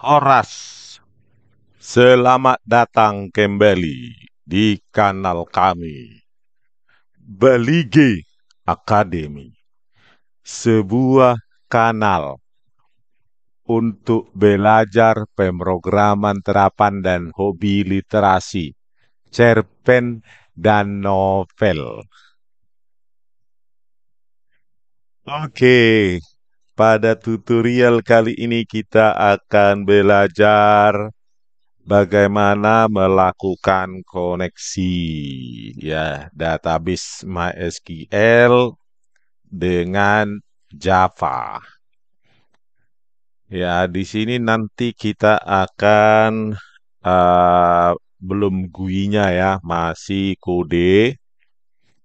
Horas, selamat datang kembali di kanal kami, Belige Academy, sebuah kanal untuk belajar pemrograman terapan dan hobi literasi, cerpen, dan novel. Oke, pada tutorial kali ini kita akan belajar bagaimana melakukan koneksi ya database MySQL dengan Java. Ya, di sini nanti kita akan belum GUI-nya ya, masih kode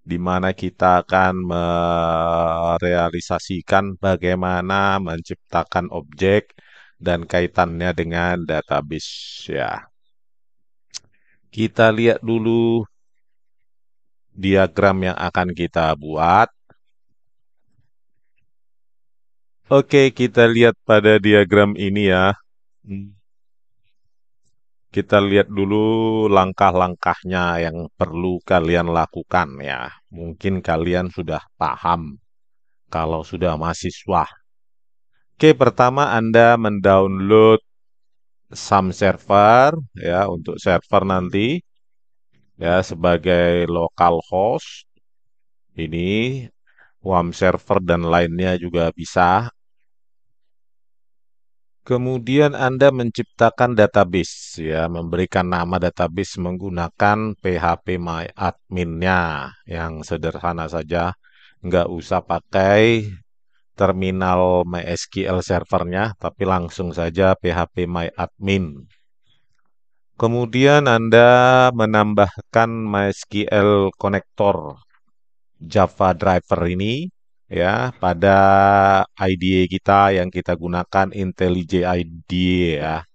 di mana kita akan merealisasikan bagaimana menciptakan objek dan kaitannya dengan database ya. Kita lihat dulu diagram yang akan kita buat. Oke, kita lihat pada diagram ini ya. Kita lihat dulu langkah-langkahnya yang perlu kalian lakukan ya. Mungkin kalian sudah paham kalau sudah mahasiswa. Oke, pertama Anda mendownload SAM server ya untuk server nanti ya sebagai local host. Ini WAM server dan lainnya juga bisa. Kemudian Anda menciptakan database, ya, memberikan nama database menggunakan phpMyAdmin-nya yang sederhana saja, nggak usah pakai terminal MySQL servernya, tapi langsung saja phpMyAdmin. Kemudian Anda menambahkan MySQL connector Java driver ini ya pada IDE kita yang kita gunakan IntelliJ IDE ya.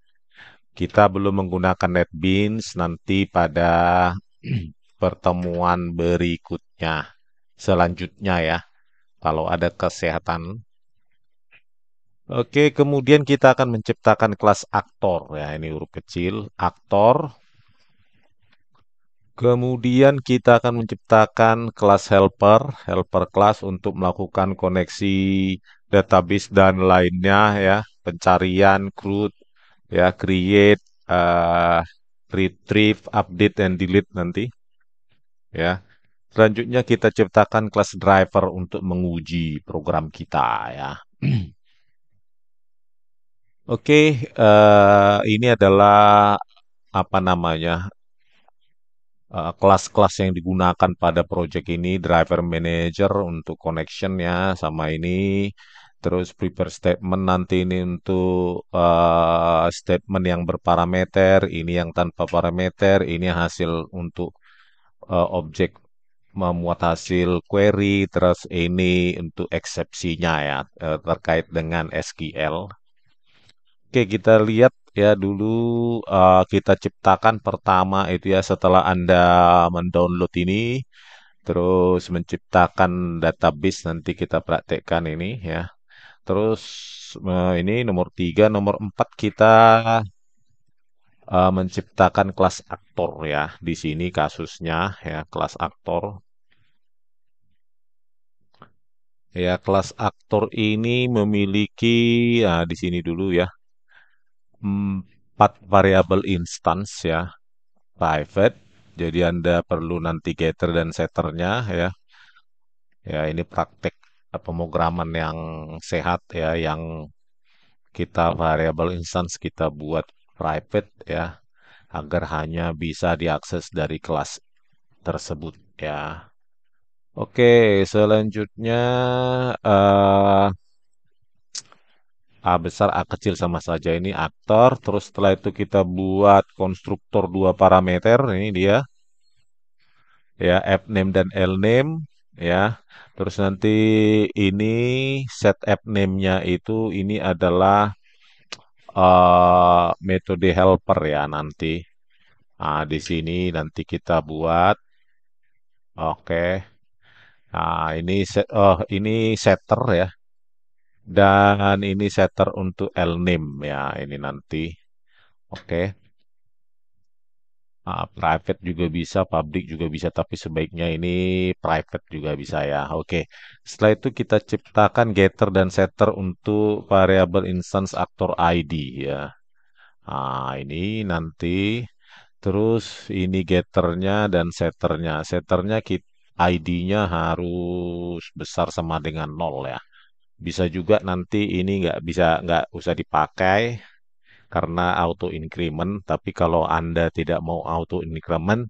Kita belum menggunakan NetBeans nanti pada pertemuan berikutnya selanjutnya ya kalau ada kesehatan. Oke, kemudian kita akan menciptakan kelas aktor ya ini huruf kecil aktor. Kemudian kita akan menciptakan kelas helper, helper class untuk melakukan koneksi database dan lainnya ya, pencarian, CRUD, ya, create, retrieve, update, and delete nanti ya. Selanjutnya kita ciptakan kelas driver untuk menguji program kita ya. Oke, ini adalah apa namanya kelas-kelas yang digunakan pada project ini, driver manager untuk connection ya sama ini, terus prepare statement nanti ini untuk statement yang berparameter, ini yang tanpa parameter, ini hasil untuk objek memuat hasil query, terus ini untuk eksepsinya ya terkait dengan SQL. Oke, kita lihat ya dulu kita ciptakan pertama itu ya setelah Anda mendownload ini, terus menciptakan database nanti kita praktekkan ini ya. Terus ini nomor 3, nomor 4 kita menciptakan kelas aktor ya. Di sini kasusnya ya kelas aktor. Ya, kelas aktor ini memiliki di sini dulu ya 4 variabel instance ya. Private. Jadi Anda perlu nanti getter dan setternya ya. Ya, ini praktek pemrograman yang sehat ya, yang kita variable instance kita buat private ya, agar hanya bisa diakses dari kelas tersebut ya. Oke, selanjutnya eh A besar, A kecil sama saja ini aktor. Terus setelah itu kita buat konstruktor dua parameter. Ini dia ya fname dan lname ya. Terus nanti ini set fname-nya itu ini adalah metode helper ya nanti. Nah, di sini nanti kita buat oke. Nah, ini ini setter ya. Dan ini setter untuk LNAME ya, ini nanti. Oke. Private juga bisa, public juga bisa, tapi sebaiknya ini private juga bisa ya. Oke. Setelah itu kita ciptakan getter dan setter untuk variable instance aktor ID ya. Ini nanti terus ini getternya dan setternya. Setternya ID-nya harus besar sama dengan nol ya. Bisa juga nanti ini nggak usah dipakai karena auto increment. Tapi kalau Anda tidak mau auto increment,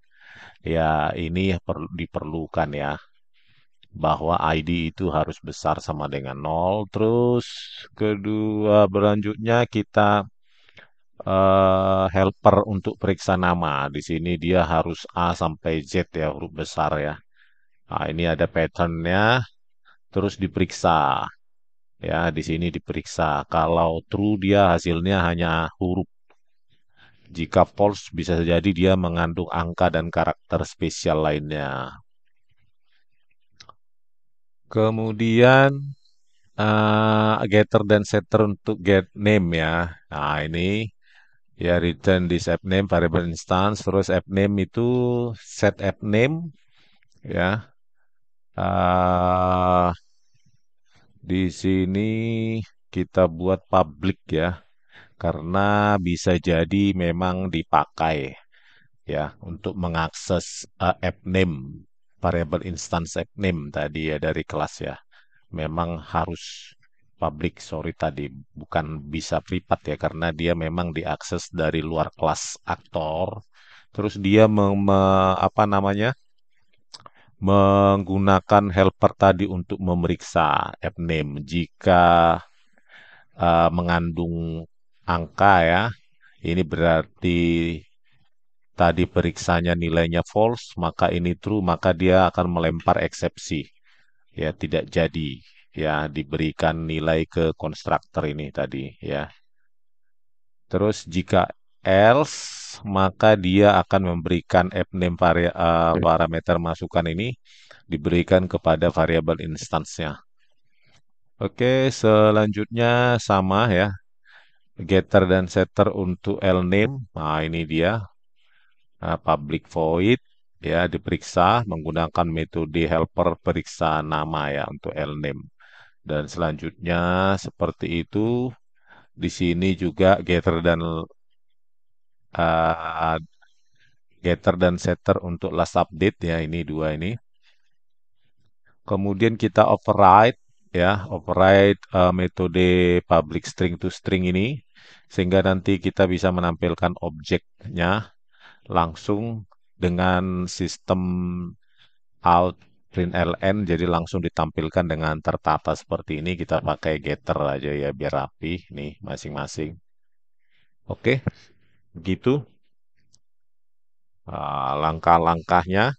ya ini diperlukan ya bahwa ID itu harus besar sama dengan nol. Terus kedua berlanjutnya kita helper untuk periksa nama. Di sini dia harus A sampai Z ya, huruf besar ya. Nah, ini ada patternnya, terus diperiksa. Ya, di sini diperiksa. Kalau true dia hasilnya hanya huruf. Jika false bisa jadi dia mengandung angka dan karakter spesial lainnya. Kemudian getter dan setter untuk get name ya. Nah, ini ya return this app name variable instance terus app name itu set app name ya. eh di sini kita buat public ya karena bisa jadi memang dipakai ya untuk mengakses app name variable instance app name tadi ya dari kelas ya. Memang harus public, sorry tadi bukan bisa privat ya karena dia memang diakses dari luar kelas aktor. Terus dia apa namanya menggunakan helper tadi untuk memeriksa app name. Jika mengandung angka ya, ini berarti tadi periksanya nilainya false, maka ini true, maka dia akan melempar eksepsi. Ya tidak jadi ya diberikan nilai ke konstruktor ini tadi ya. Terus jika else maka dia akan memberikan name parameter masukan ini diberikan kepada variabel instance-nya. Oke, selanjutnya sama ya. Getter dan setter untuk LNAME. Nah, ini dia public void ya diperiksa menggunakan metode helper periksa nama ya untuk LNAME. Dan selanjutnya seperti itu. Di sini juga uh, getter dan setter untuk last update ya ini dua ini. Kemudian kita override ya, override metode public string to string ini sehingga nanti kita bisa menampilkan objeknya langsung dengan sistem out println jadi langsung ditampilkan dengan tertata seperti ini kita pakai getter aja ya biar rapi nih masing-masing. Oke, begitu langkah-langkahnya.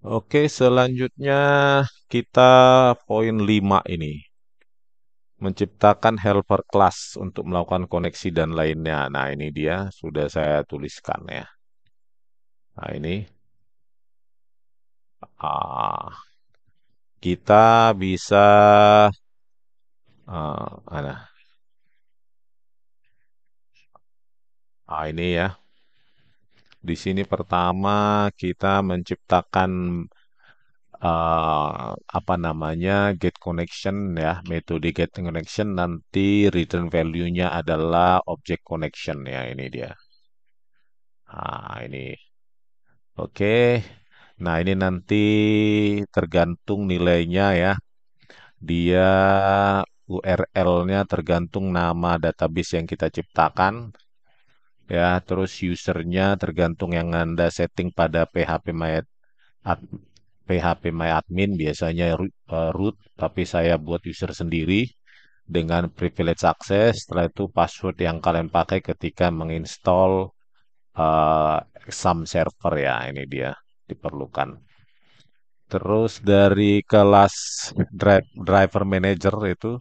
Oke, selanjutnya kita poin 5 ini. Menciptakan helper class untuk melakukan koneksi dan lainnya. Nah, ini dia sudah saya tuliskan ya. Nah, ini ah, kita bisa ada. Ini ya. Di sini pertama kita menciptakan apa namanya get connection ya metode get connection nanti return value-nya adalah object connection ya ini dia. Ini oke. Nah ini nanti tergantung nilainya ya. Dia URL-nya tergantung nama database yang kita ciptakan ya. Terus usernya tergantung yang Anda setting pada PHP My Admin biasanya root, tapi saya buat user sendiri dengan privilege access. Setelah itu password yang kalian pakai ketika menginstall eh, some server ya, ini dia diperlukan. Terus dari kelas driver manager itu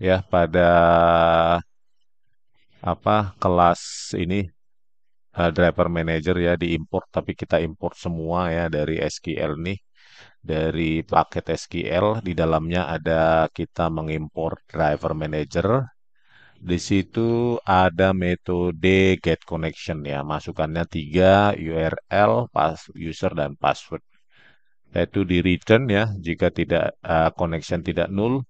ya pada apa kelas ini driver manager ya diimport tapi kita import semua ya dari SQL nih. dari paket SQL. Di dalamnya ada kita mengimpor driver manager. Di situ ada metode get connection ya. Masukannya tiga URL, user dan password. Yaitu di return ya jika tidak connection tidak null.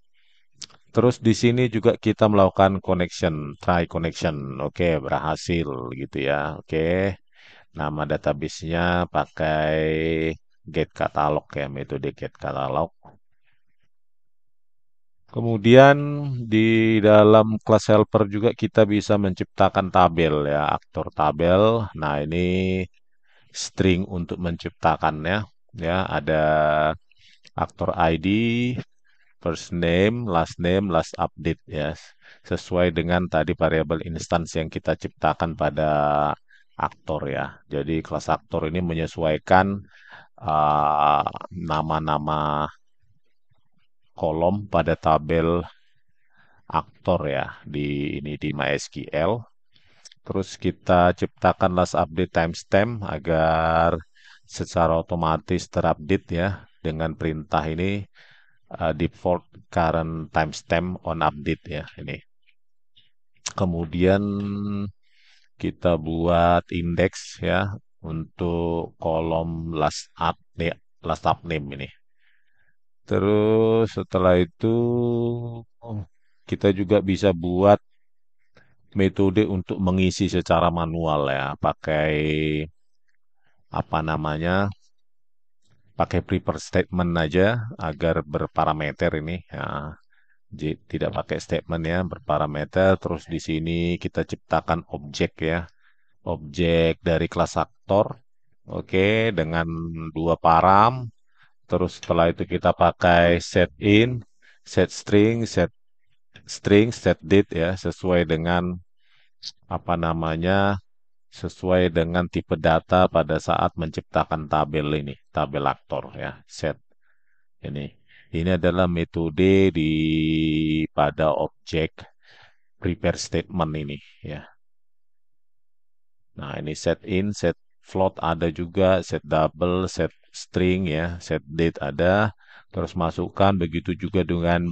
Terus di sini juga kita melakukan connection, try connection. Oke, berhasil gitu ya. Oke. Nama database-nya pakai get catalog ya, metode get catalog. Kemudian di dalam kelas helper juga kita bisa menciptakan tabel ya, aktor tabel. Nah, ini string untuk menciptakannya ya, ada aktor ID, first name, last update ya. Sesuai dengan tadi variabel instance yang kita ciptakan pada aktor ya. Jadi kelas aktor ini menyesuaikan uh, nama-nama kolom pada tabel aktor ya di ini di MySQL. Terus kita ciptakan last update timestamp agar secara otomatis terupdate ya dengan perintah ini default current timestamp on update ya ini. Kemudian kita buat indeks ya untuk kolom last up name ini. Terus setelah itu kita juga bisa buat metode untuk mengisi secara manual ya, pakai apa namanya, pakai prepare statement aja agar berparameter ini. Ya, tidak pakai statement ya, berparameter. Terus di sini kita ciptakan objek ya, objek dari kelas aktor. Oke, dengan dua param. Terus setelah itu kita pakai set in, set string, set date ya, sesuai dengan apa namanya, sesuai dengan tipe data pada saat menciptakan tabel ini, tabel aktor ya, set ini. Ini adalah metode di pada objek prepare statement ini ya. Nah, ini set in, set float ada juga, set double, set string ya, set date ada. Terus masukkan begitu juga dengan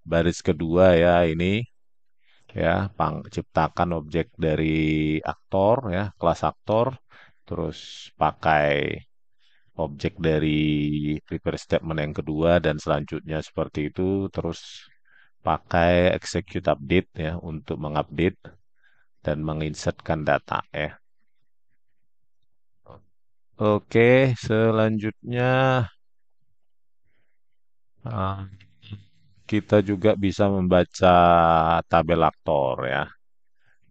baris kedua ya ini ya, ciptakan objek dari aktor ya, kelas aktor. Terus pakai objek dari prepare statement yang kedua dan selanjutnya seperti itu. Terus pakai execute update ya untuk mengupdate dan menginsertkan data ya. Oke, selanjutnya ah, kita juga bisa membaca tabel aktor ya.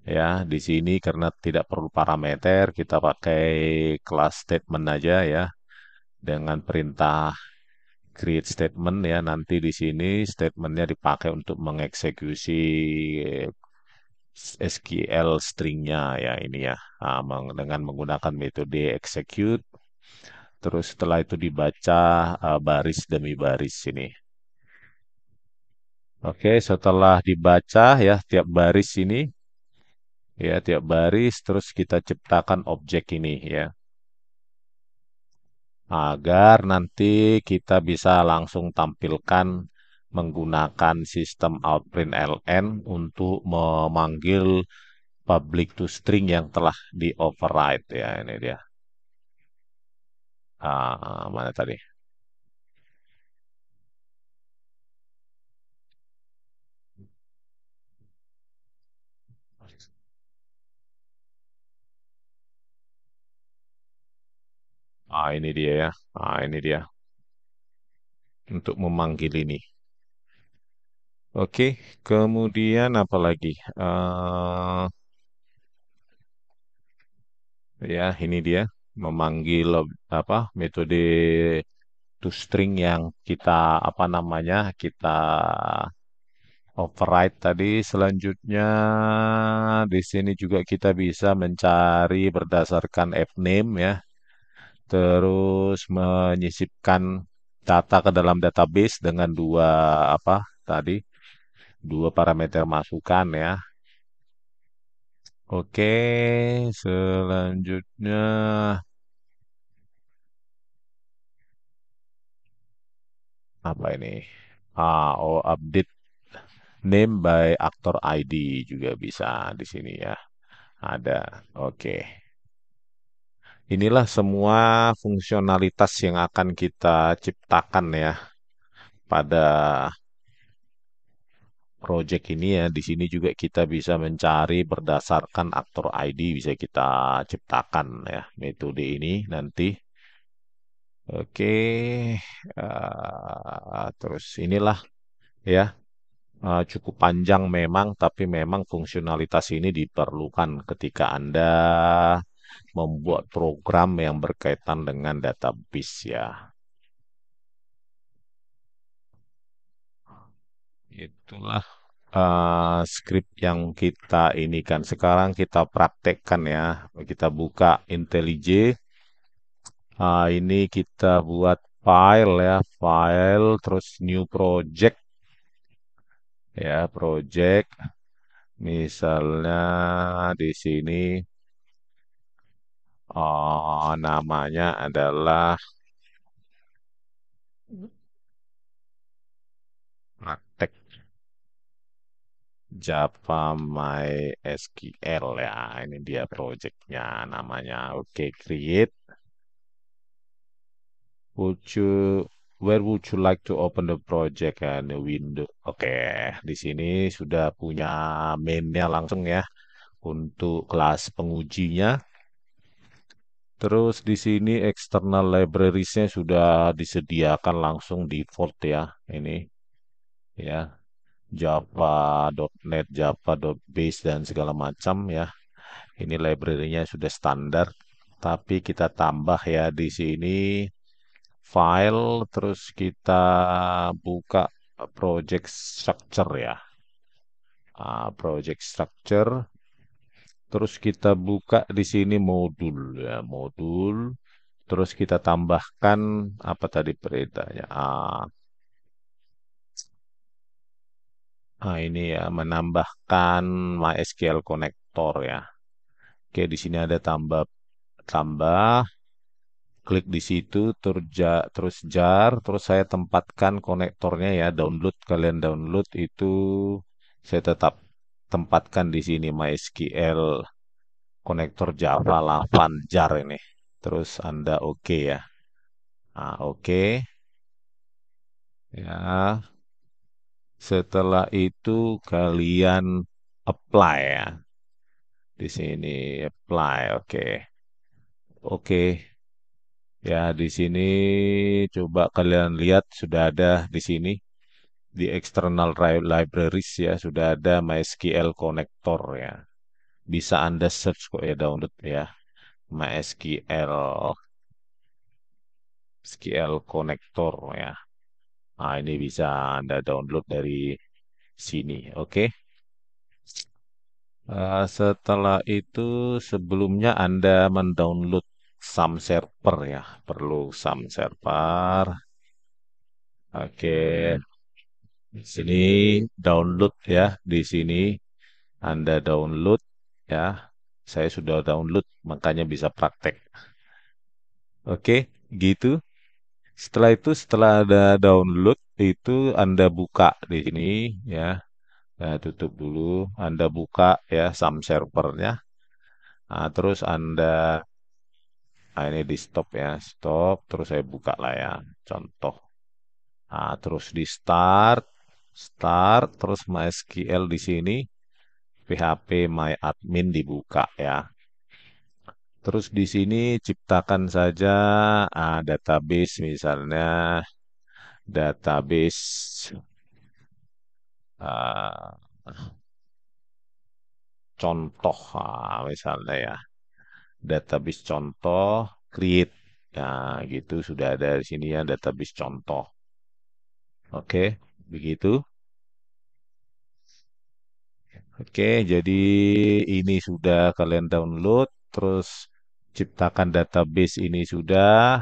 Ya, di sini karena tidak perlu parameter, kita pakai kelas statement aja ya dengan perintah create statement ya. Nanti di sini statementnya dipakai untuk mengeksekusi SQL stringnya ya ini ya. Nah, dengan menggunakan metode execute. Terus setelah itu dibaca baris demi baris ini. Oke, setelah dibaca ya tiap baris ini ya tiap baris terus kita ciptakan objek ini ya agar nanti kita bisa langsung tampilkan menggunakan sistem outprint ln untuk memanggil public to string yang telah di override ya ini dia. Mana tadi? Ini dia ya. Ini dia untuk memanggil ini. Oke, kemudian apa lagi? Ya, ini dia memanggil apa metode toString yang kita apa namanya kita override tadi. Selanjutnya di sini juga kita bisa mencari berdasarkan fname ya, terus menyisipkan data ke dalam database dengan dua apa tadi dua parameter masukan ya. Oke, selanjutnya Apa ini? Oh, update name by actor ID juga bisa di sini ya. Ada. Oke. Inilah semua fungsionalitas yang akan kita ciptakan ya pada project ini ya. Di sini juga kita bisa mencari berdasarkan aktor ID bisa kita ciptakan ya metode ini nanti. Oke, terus inilah ya cukup panjang memang, tapi memang fungsionalitas ini diperlukan ketika Anda membuat program yang berkaitan dengan database ya. Itulah skrip yang kita ini kan sekarang kita praktekkan ya. Kita buka IntelliJ. Ini kita buat file ya, file terus new project ya, project. Misalnya di sini namanya adalah praktek Java MySQL ya. Ini dia projectnya namanya. Oke, create. Would you, where would you like to open the project and the window? Oke, di sini sudah punya mainnya langsung ya untuk kelas pengujinya. Terus di sini external libraries-nya sudah disediakan langsung default ya. Ini ya Java.NET, Java.Base dan segala macam ya. Ini library-nya sudah standar. Tapi kita tambah ya di sini file terus kita buka project structure ya. Project structure terus kita buka di sini modul ya, modul terus kita tambahkan apa tadi perintahnya? Ini ya menambahkan MySQL connector ya. Oke, di sini ada tambah tambah klik di situ terus jar terus saya tempatkan konektornya ya download kalian download itu saya tetap tempatkan di sini MySQL konektor Java 8 jar ini terus Anda oke ya oke ya setelah itu kalian apply ya di sini apply oke oke ya di sini coba kalian lihat sudah ada di sini di external libraries ya sudah ada MySQL connector ya. Bisa Anda search kok ya download ya. MySQL SQL connector ya. Ini bisa Anda download dari sini. Oke. Setelah itu sebelumnya Anda mendownload some server ya. Perlu some server. Oke. Di sini download ya. Di sini Anda download ya. Saya sudah download, makanya bisa praktek. Oke, gitu. Setelah itu, setelah ada download, itu Anda buka di sini ya. Nah, tutup dulu. Anda buka ya SAM servernya. Nah, terus ini di stop ya, stop. Terus saya buka lah ya, contoh. Nah, terus di start, start. Terus MySQL di sini, PHP My Admin dibuka ya. Terus di sini ciptakan saja database misalnya database ah, contoh misalnya ya database contoh create gitu sudah ada di sini ya database contoh. Oke, begitu. Oke, jadi ini sudah kalian download terus ciptakan database ini sudah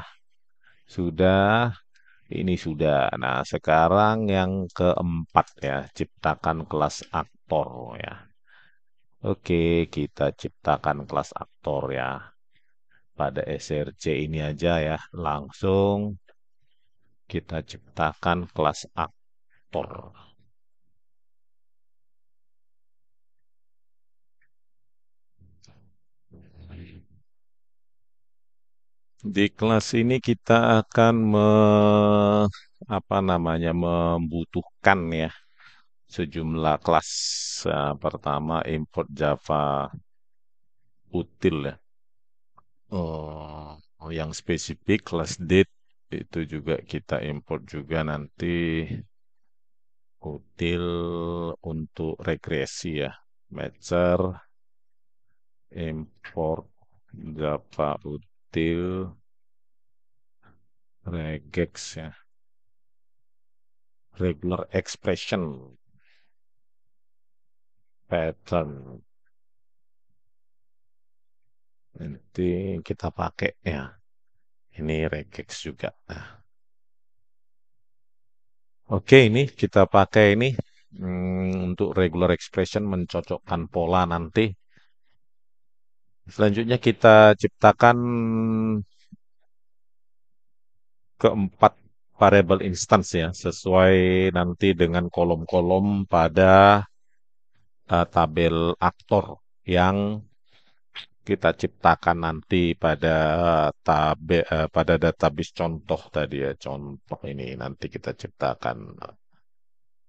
ini sudah. Nah, sekarang yang keempat ya, ciptakan kelas aktor ya. Oke, kita ciptakan kelas aktor ya. Pada SRC ini aja ya, langsung Kita ciptakan kelas aktor. Di kelas ini kita akan apa namanya membutuhkan ya sejumlah kelas. Pertama import Java util ya. Yang spesifik kelas date itu juga kita import juga nanti util untuk regresi ya. Matcher, import Java util, regex ya. Regular expression, pattern. Nanti kita pakai ya. Ini regex juga. Nah, oke, ini kita pakai ini untuk regular expression mencocokkan pola nanti. Selanjutnya kita ciptakan keempat variable instance ya, sesuai nanti dengan kolom-kolom pada tabel aktor yang kita ciptakan nanti pada pada database contoh tadi ya, contoh ini nanti kita ciptakan.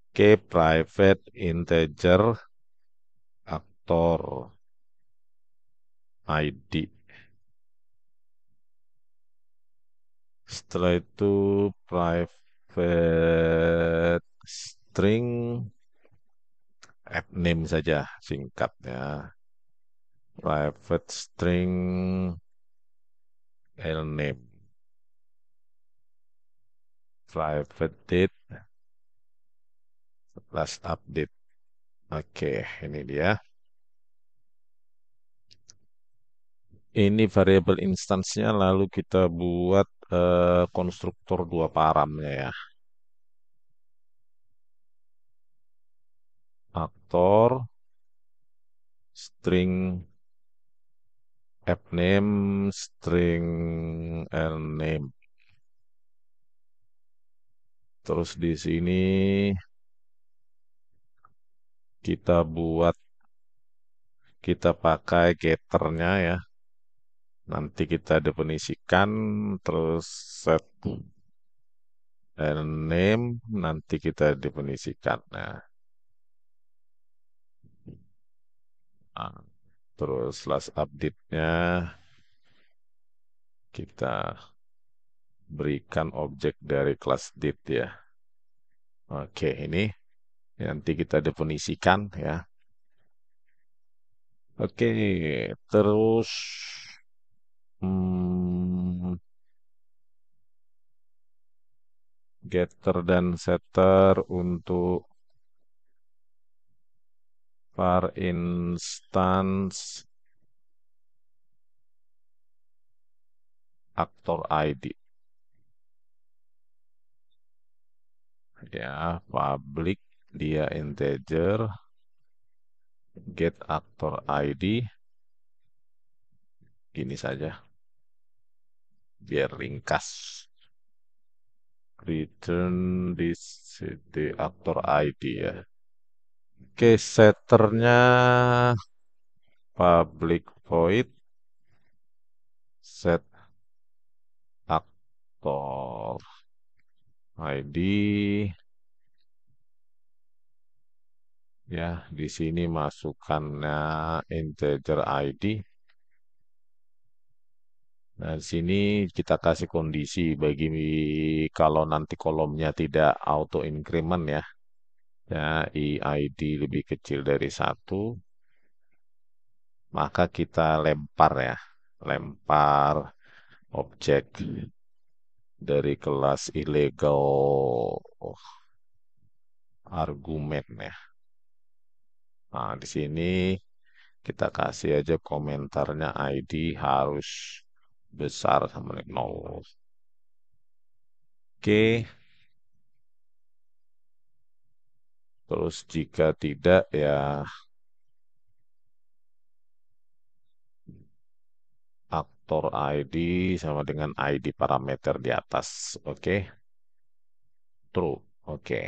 Oke, private integer aktor ID. Setelah itu private string app name saja singkatnya. Private string file name. Private date last update. Oke, ini dia. Ini variable instance-nya lalu kita buat konstruktor dua paramnya ya. Aktor string app name string l name. Terus di sini kita pakai getternya ya. Nanti kita definisikan terus set name nanti kita definisikan. Nah, terus last update-nya kita berikan objek dari kelas date ya. Oke, ini nanti kita definisikan ya. Oke, terus hmm, getter dan setter untuk var instance aktor ID ya, public dia integer, get aktor ID gini saja biar ringkas. Return di aktor ID ya. Oke, setternya public void set aktor ID ya, di sini masukkannya integer ID. Nah, di sini kita kasih kondisi bagi kalau nanti kolomnya tidak auto increment ya. Ya, ID lebih kecil dari satu, maka kita lempar ya. Lempar objek dari kelas illegal argumen ya. Nah, di sini kita kasih aja komentarnya ID harus besar sama dengan 0. Oke, terus jika tidak ya aktor ID sama dengan ID parameter di atas. Oke. True. Oke.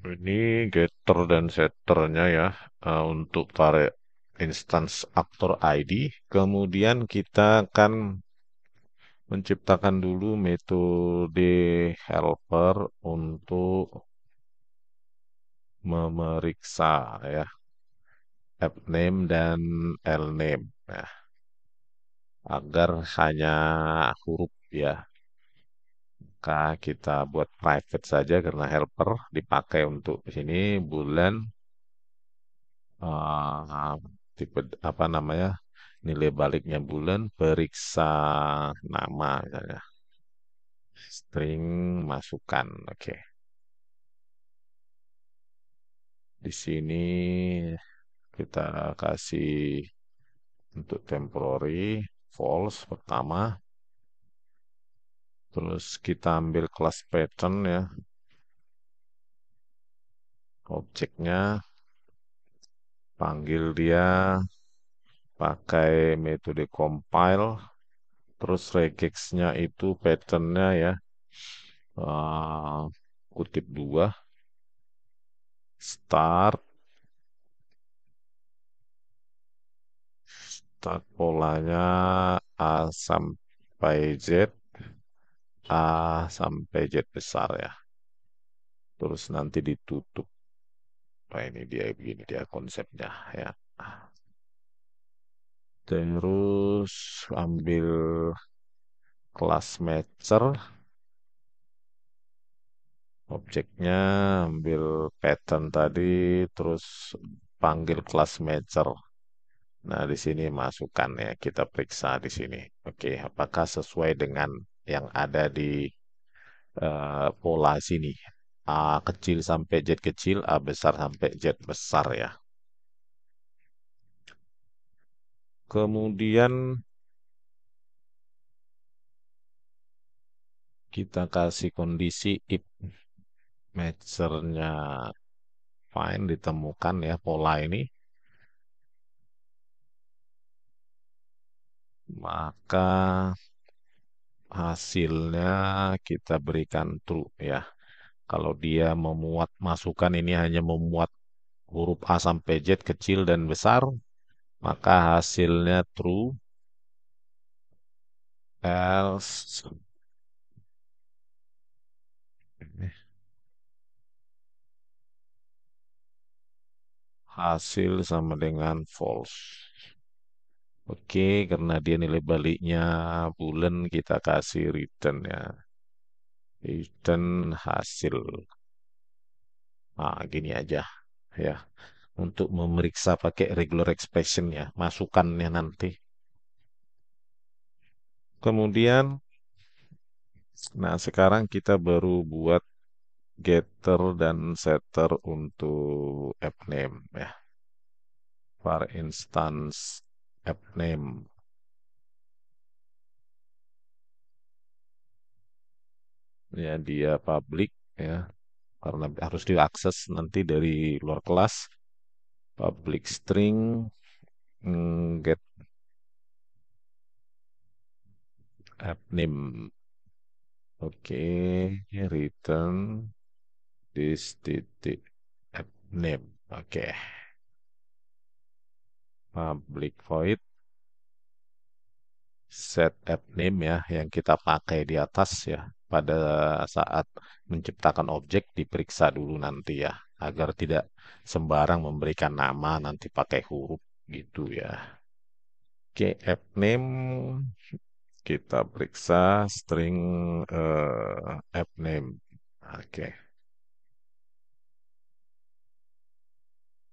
Ini getter dan setternya ya, untuk para instance aktor ID. Kemudian kita akan menciptakan dulu metode helper untuk memeriksa ya app name dan L name ya, agar hanya huruf ya. Maka kita buat private saja karena helper dipakai untuk sini bulan, eh, tipe apa namanya, nilai baliknya bulan, periksa nama misalnya, string masukan. Oke. Di sini kita kasih untuk temporary false pertama, terus kita ambil kelas pattern ya, objeknya, panggil dia pakai metode compile, terus regexnya itu patternnya ya, eh, kutip dua, start, start polanya A sampai Z, A sampai Z besar ya, terus nanti ditutup. Nah ini dia, begini dia konsepnya ya. Terus ambil kelas matcher, objeknya, ambil pattern tadi, terus panggil kelas matcher. Nah, di sini masukkan ya, kita periksa di sini. Oke, apakah sesuai dengan yang ada di pola sini? A kecil sampai Z kecil, A besar sampai Z besar ya. Kemudian kita kasih kondisi if matchernya fine, ditemukan ya pola ini, maka hasilnya kita berikan true ya. Kalau dia memuat masukan ini hanya memuat huruf A sampai Z kecil dan besar, maka hasilnya true. Else hasil sama dengan false. Oke, karena dia nilai baliknya bulan, kita kasih return ya. Return hasil. Nah, gini aja ya. Untuk memeriksa pakai regular expression ya, masukannya nanti. Kemudian, nah sekarang kita baru buat getter dan setter untuk app name ya. For instance app name ya, dia public ya, karena harus diakses nanti dari luar kelas. Public string, get app name. Oke, return this titik app name. Oke, public void set app name ya, yang kita pakai di atas ya, pada saat menciptakan objek diperiksa dulu nanti ya, agar tidak sembarang memberikan nama nanti pakai huruf gitu ya. Oke, app name kita periksa string, app name. Oke,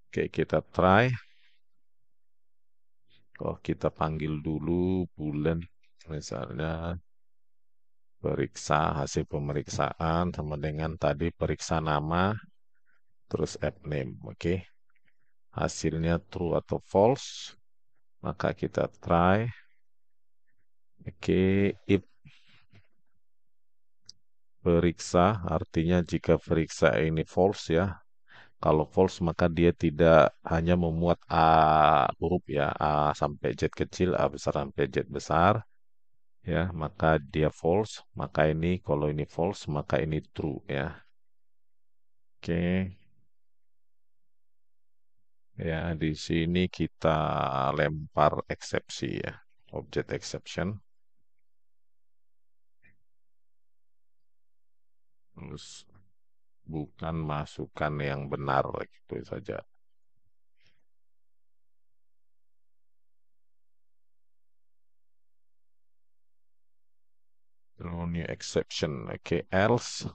oke kita try. Oh, kita panggil dulu bulan, misalnya periksa hasil pemeriksaan sama dengan tadi periksa nama, terus app name. Oke, hasilnya true atau false, maka kita try. Oke, if periksa, artinya jika periksa ini false ya, Kalau false maka dia tidak hanya memuat A huruf ya, A sampai Z kecil, A besar sampai Z besar, ya, maka dia false. Maka ini kalau ini false maka ini true ya. Oke, ya di sini kita lempar eksepsi ya, object exception. Terus bukan masukan yang benar gitu saja. Throw new exception. Oke, else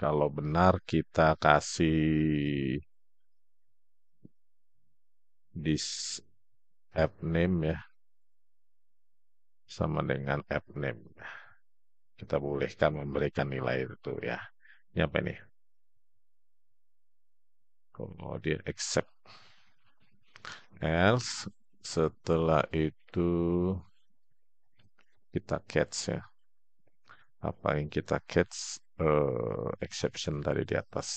kalau benar kita kasih this app name ya sama dengan app name. Kita bolehkan memberikan nilai itu ya. Ini apa nih? Kemudian accept else. Setelah itu kita catch ya. Apa yang kita catch exception tadi di atas.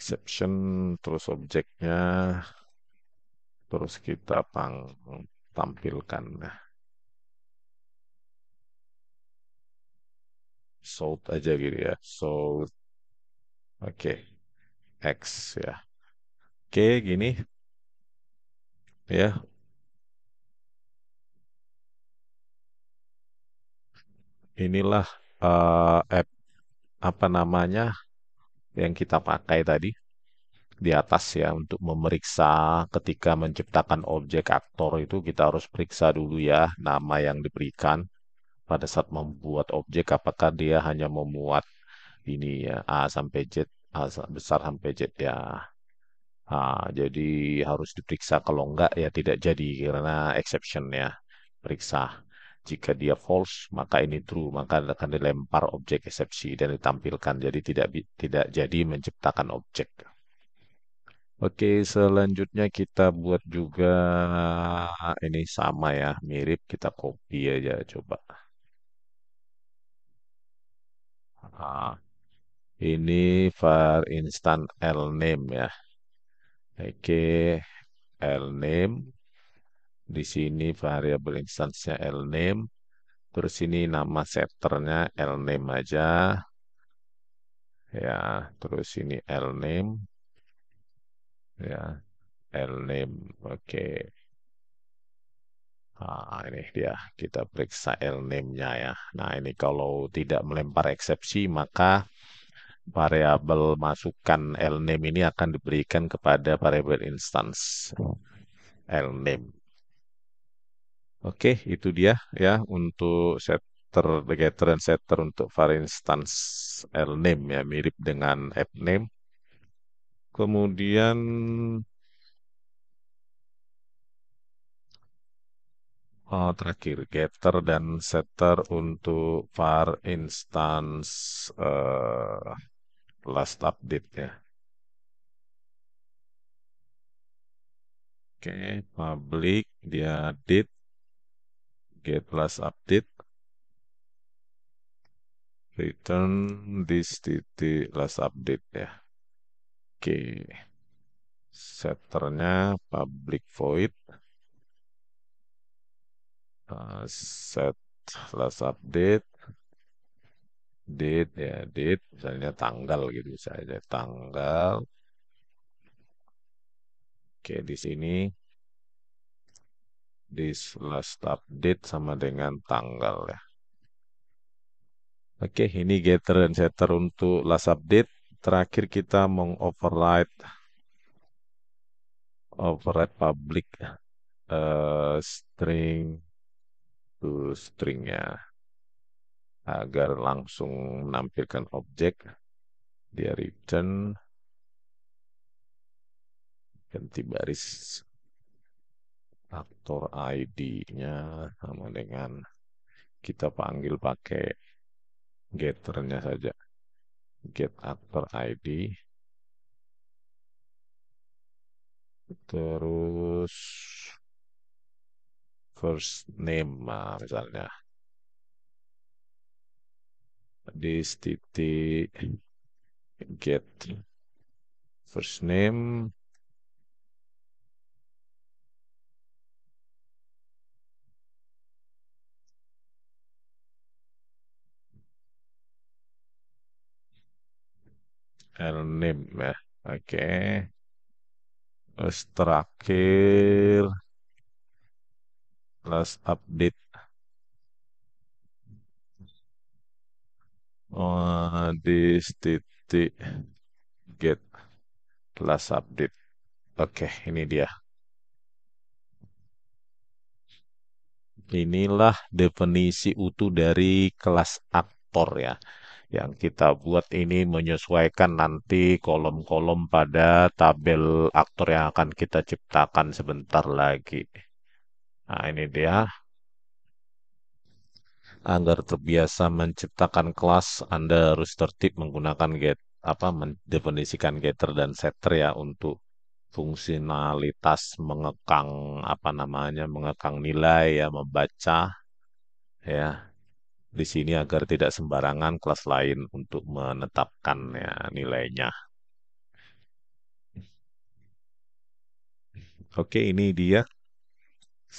Exception terus objeknya terus kita tampilkan. Nah, sold aja gitu ya. Sold. Oke. X ya. Oke, gini ya. Inilah app apa namanya yang kita pakai tadi di atas ya untuk memeriksa ketika menciptakan objek aktor itu kita harus periksa dulu ya nama yang diberikan pada saat membuat objek apakah dia hanya memuat ini ya A sampai Z besar sampai Z ya. Jadi harus diperiksa kalau enggak ya tidak jadi karena exception ya. Periksa. Jika dia false, maka ini true, maka akan dilempar objek eksepsi dan ditampilkan. Jadi tidak jadi menciptakan objek. Oke, selanjutnya kita buat juga ini sama ya, mirip kita copy aja coba. Ah, ini var instant L name ya. Oke, L name. Di sini variabel instansinya L name. Terus ini nama setternya L name aja. Ya, terus ini L name. Ya, L name. Oke. Ini dia. Kita periksa L name-nya ya. Nah, ini kalau tidak melempar eksepsi, maka variabel masukan L name ini akan diberikan kepada variabel instance L name. Oke, itu dia ya untuk setter, getter, dan setter untuk var instance L name ya, mirip dengan app name. Kemudian terakhir getter dan setter untuk var instance last update ya. Oke, public dia date get last update return this titik last update ya. Oke, setternya public void set last update date ya date misalnya tanggal gitu saja tanggal. Oke, di sini this last update sama dengan tanggal ya. Oke, ini getter dan setter untuk last update. Terakhir kita mengoverride override public string to string ya agar langsung menampilkan objek dia return ganti baris aktor ID-nya sama dengan kita panggil pakai getternya saja get actor ID terus first name nah, misalnya di titik get first name name ya. Oke. Terus terakhir last update di titik get last update. Oke, ini dia. Inilah definisi utuh dari kelas aktor ya. Yang kita buat ini menyesuaikan nanti kolom-kolom pada tabel aktor yang akan kita ciptakan sebentar lagi. Nah, ini dia. Agar terbiasa menciptakan kelas, Anda harus tertib menggunakan mendefinisikan getter dan setter ya untuk fungsionalitas mengekang mengekang nilai ya, membaca ya. Di sini agar tidak sembarangan kelas lain untuk menetapkan ya nilainya. Oke, ini dia.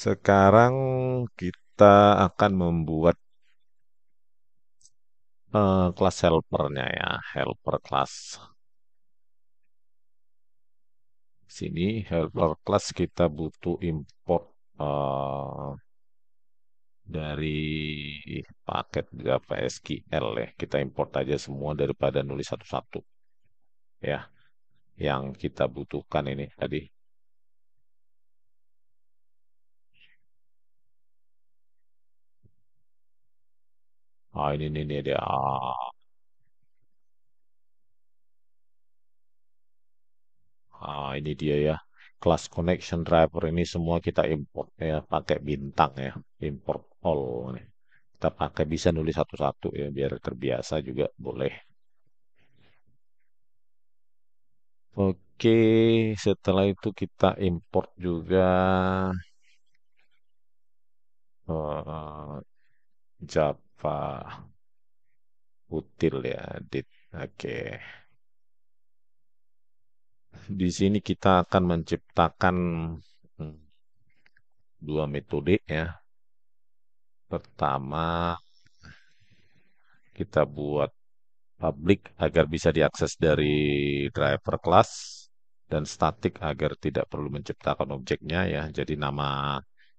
Sekarang kita akan membuat kelas helpernya ya, helper class. Sini helper class kita butuh import eh, dari paket Java SQL ya. Kita import aja semua daripada nulis satu-satu ya. Yang kita butuhkan ini tadi. Ini dia. Ini dia ya. Class connection driver ini semua kita import ya, pakai bintang ya. Import all nih. Kita pakai bisa nulis satu-satu ya, biar terbiasa juga boleh. Oke, setelah itu kita import juga eh, Java util ya, dit. Oke. Di sini kita akan menciptakan hmm, dua metode ya. Pertama, kita buat public agar bisa diakses dari driver class dan static agar tidak perlu menciptakan objeknya ya. Jadi nama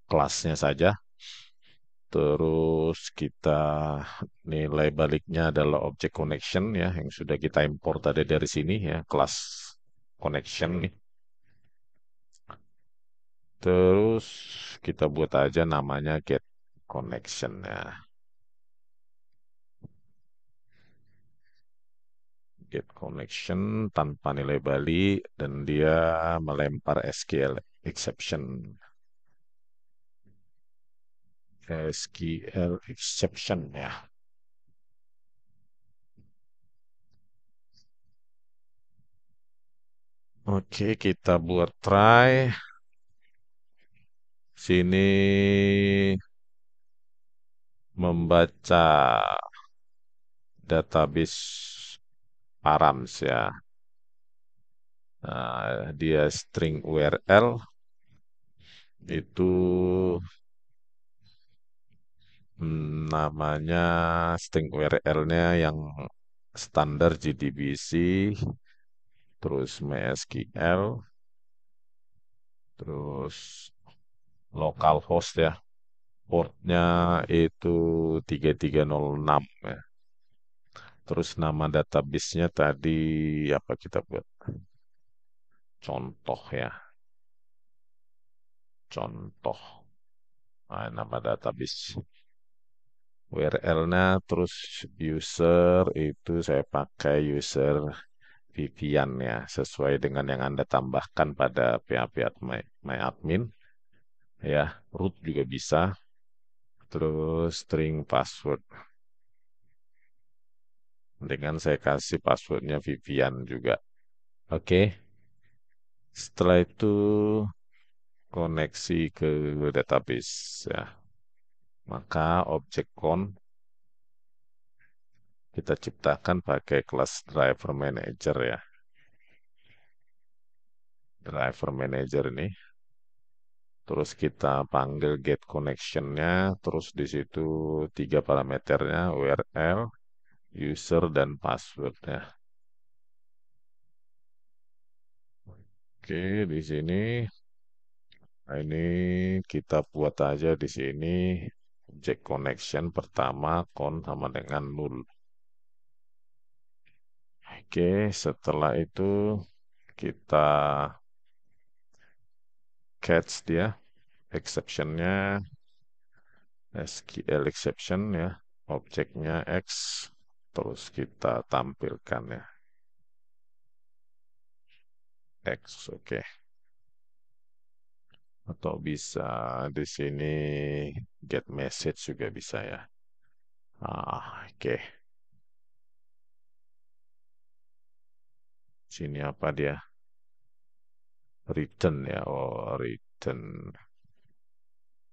kelasnya saja. Terus kita nilai baliknya adalah object connection ya yang sudah kita import tadi dari sini ya, kelas connection nih. Terus kita buat aja namanya get connection ya. Get connection tanpa nilai balik dan dia melempar SQL exception. SQL exception ya. Oke, kita buat try. Sini membaca database params ya. Dia string URL itu namanya string URL-nya yang standar JDBC, terus MySQL, terus localhost ya. Portnya itu 3306 ya. Terus nama database-nya tadi apa kita buat? Contoh ya, contoh. Nama database. URL-nya terus user itu saya pakai user Vivian ya, sesuai dengan yang Anda tambahkan pada pihak-pihak my admin ya, root juga bisa. Terus string password. Dengan saya kasih passwordnya Vivian juga. Oke, setelah itu koneksi ke database ya. Maka objek con Kita ciptakan pakai kelas driver manager ya. Driver manager ini. Terus kita panggil get connection-nya. Terus di situ tiga parameternya, URL, user, dan password-nya. Oke, di sini nah ini kita buat aja di sini object connection pertama con sama dengan null. Oke, setelah itu kita catch dia exception-nya SQL exception ya, objeknya X, terus kita tampilkan ya X, oke. Atau bisa di sini get message juga bisa ya. Oke. Sini apa dia? Return ya, oh return.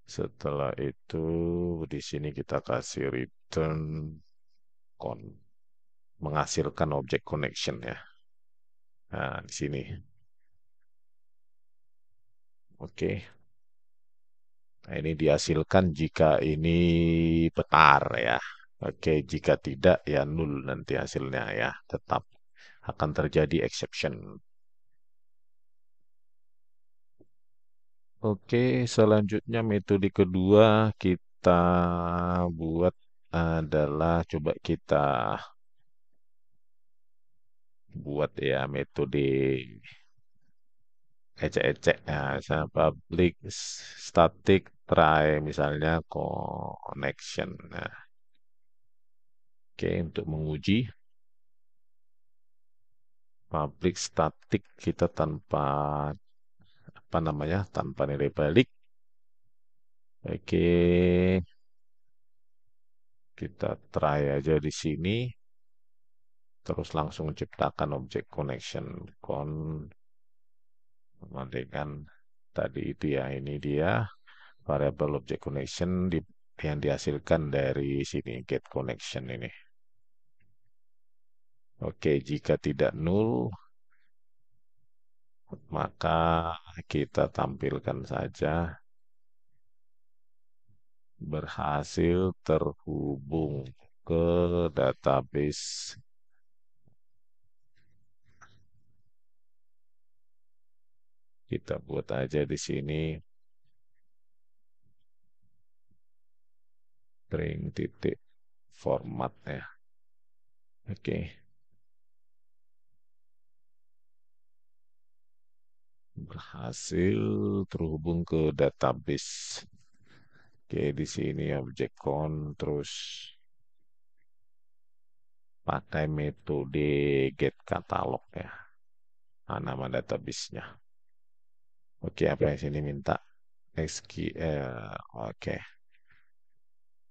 Setelah itu di sini kita kasih return con menghasilkan objek connection ya. Nah, di sini. Oke. Nah, ini dihasilkan jika ini benar ya. Oke, jika tidak ya nol nanti hasilnya ya. Tetap akan terjadi exception. Oke, selanjutnya metode kedua kita buat adalah coba kita buat ya metode ecek-ecek ya, misalnya public static try misalnya connection. Nah, oke, untuk menguji public static kita tanpa apa namanya tanpa nilai balik. Oke, kita try aja di sini. Terus langsung ciptakan objek connection con sama dengan tadi itu ya ini dia variable object connection yang dihasilkan dari sini get connection ini. Oke, jika tidak null maka kita tampilkan saja berhasil terhubung ke database. Kita buat aja di sini string titik format ya. Oke, berhasil terhubung ke database. Oke, di sini objek con terus pakai metode get katalog ya. Nama database-nya. Oke, apa yang sini minta? SQL. Oke.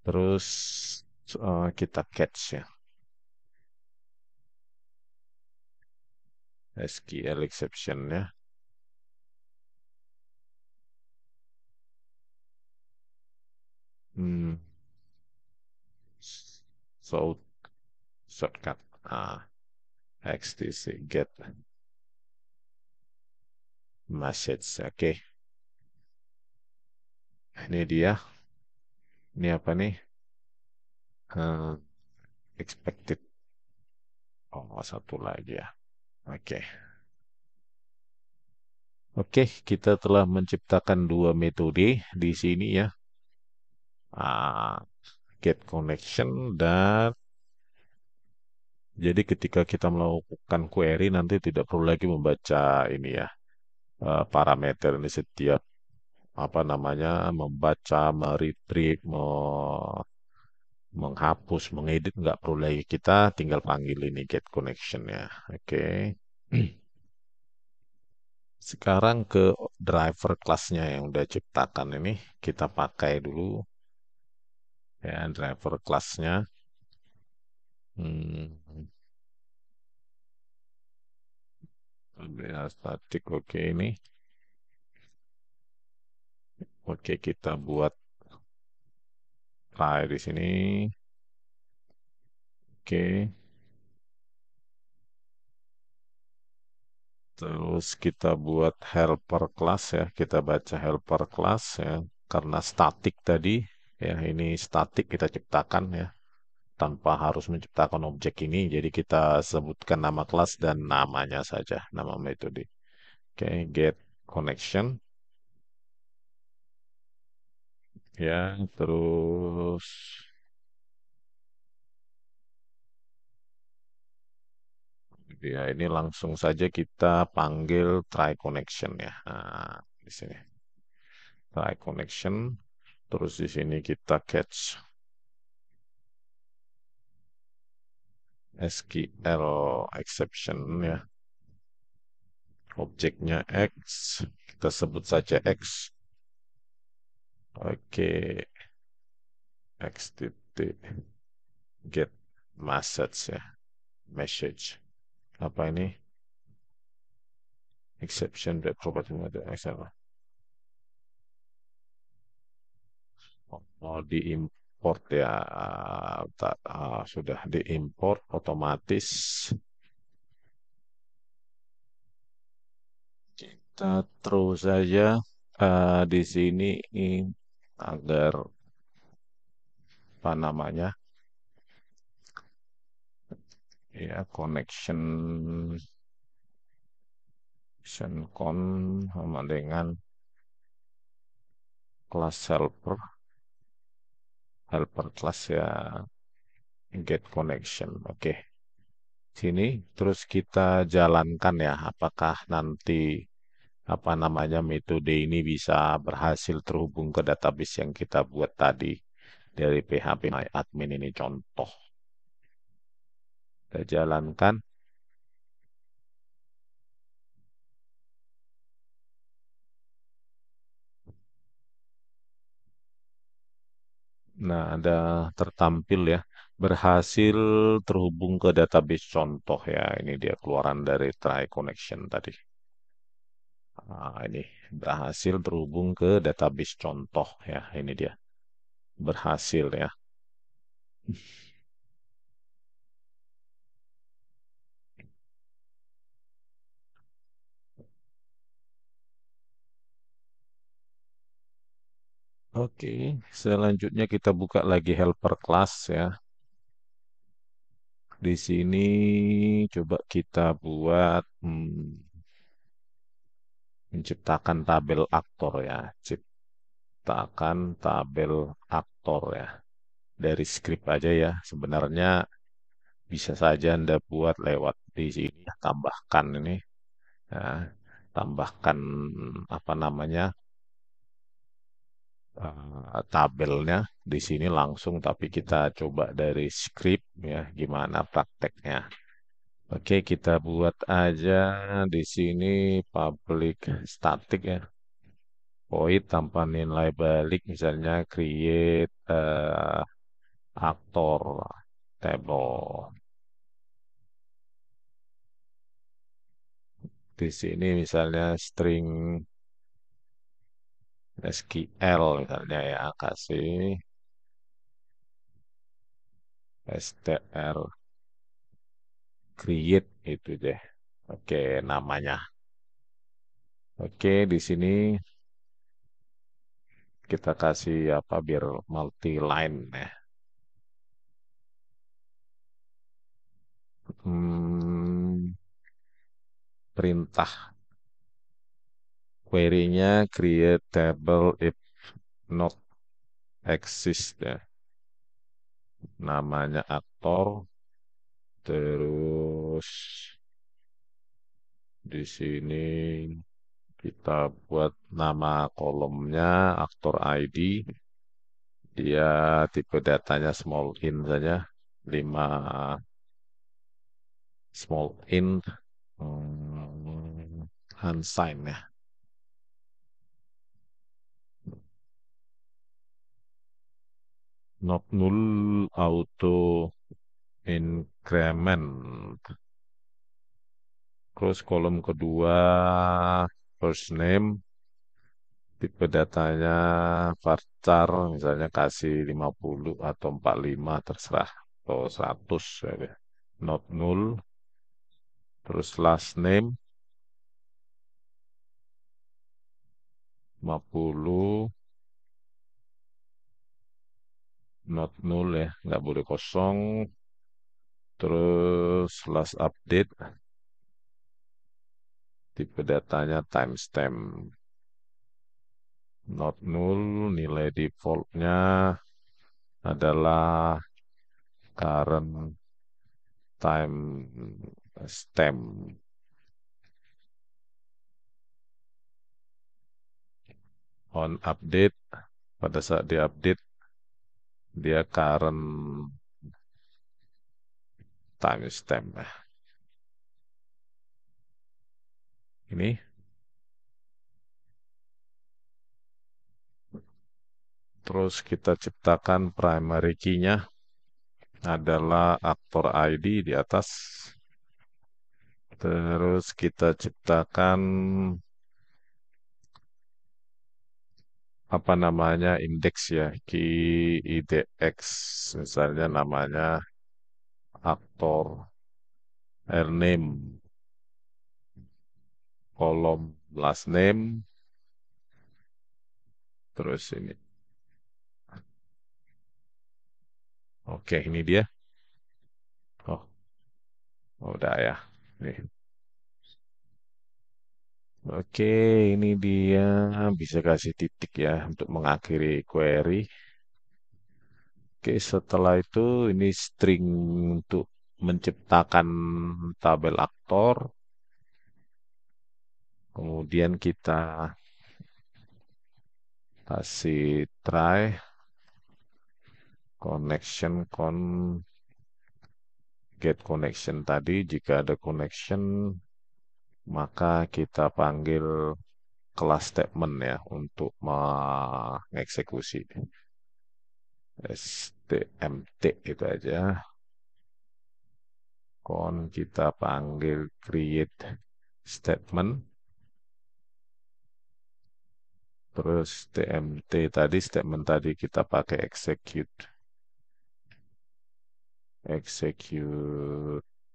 Terus kita catch ya. SQL exception-nya. Hmm, so shortcut. XTC get message. Oke. Ini dia. Ini apa nih? Eh, expected. Oh, satu lagi ya. Oke. Oke, kita telah menciptakan dua metode di sini ya. Ah, get connection dan jadi ketika kita melakukan query nanti tidak perlu lagi membaca ini ya parameter ini setiap apa namanya membaca, meretrieve, menghapus, mengedit nggak perlu lagi kita tinggal panggil ini get connection ya. Oke. Sekarang ke driver kelasnya yang udah ciptakan ini kita pakai dulu ya driver kelasnya. Hmm, statik oke ini. Oke kita buat file di sini. Oke. Terus kita buat helper class ya. Kita baca helper class ya. Karena statik tadi, ya ini statik kita ciptakan ya. Tanpa harus menciptakan objek ini. Jadi kita sebutkan nama kelas dan namanya saja. Nama metode. Oke, get connection. Ya, terus ya ini langsung saja kita panggil try connection ya. Nah, di sini try connection. Terus di sini kita catch SQL exception ya. Objeknya X, kita sebut saja X. Oke, X titik get message ya, message. Apa ini? Exception that property mode XML. Oh, diimport ya. Sudah diimport otomatis. Kita terus saja di sini agar apa namanya ya connection sama dengan kelas helper class ya get connection. Oke. Sini terus kita jalankan ya apakah nanti apa namanya metode ini bisa berhasil terhubung ke database yang kita buat tadi dari PHP admin ini contoh. Kita jalankan. Nah, ada tertampil ya berhasil terhubung ke database contoh ya. Ini dia keluaran dari try connection tadi. Nah, ini berhasil terhubung ke database contoh ya. Ini dia berhasil ya. Oke, selanjutnya kita buka lagi helper class ya. Di sini coba kita buat menciptakan tabel aktor ya. Ciptakan tabel aktor ya. Dari script aja ya. Sebenarnya bisa saja Anda buat lewat di sini. Tambahkan ini. Ya, tambahkan apa namanya tabelnya di sini langsung. Tapi kita coba dari script ya. Gimana prakteknya. Oke, kita buat aja di sini public static ya. Void tanpa nilai balik, misalnya create aktor table. Di sini misalnya string SQL misalnya ya, kasih str create itu deh. Oke, namanya. Oke, di sini kita kasih apa biar multi line ya. Hmm, perintah query-nya create table if not exist ya. Namanya aktor, terus di sini kita buat nama kolomnya aktor ID. Dia tipe datanya small int saja. 5 small int unsigned ya. Not null auto increment. Terus kolom kedua first name, tipe datanya varchar misalnya kasih 50 atau 45 terserah. atau 100 ya. Not null, terus last name 50, not null ya, nggak boleh kosong. Terus last update, tipe datanya timestamp. Not null, nilai defaultnya adalah current time stamp. On update, pada saat diupdate, dia current timestamp. Ini, terus kita ciptakan primary key-nya adalah aktor ID di atas. Terus kita ciptakan apa namanya indeks ya, key IDX, misalnya namanya aktor air name, kolom last name, terus ini. Oke, ini dia. Oh, udah ya. Nih. Oke, ini dia bisa kasih titik ya untuk mengakhiri query. Oke, setelah itu ini string untuk menciptakan tabel aktor. Kemudian kita kasih try connection get connection tadi. Jika ada connection, maka kita panggil kelas statement ya untuk mengeksekusi. STMT itu aja. Kita panggil create statement. Terus TMT tadi, statement tadi kita pakai execute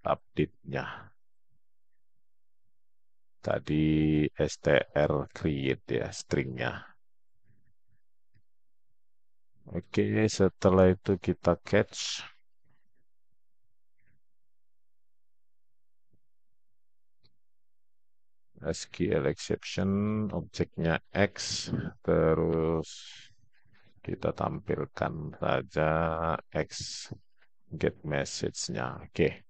update-nya. Tadi str create ya, stringnya. Oke, setelah itu kita catch. SQL exception, objeknya X, terus kita tampilkan saja X get message-nya. Oke.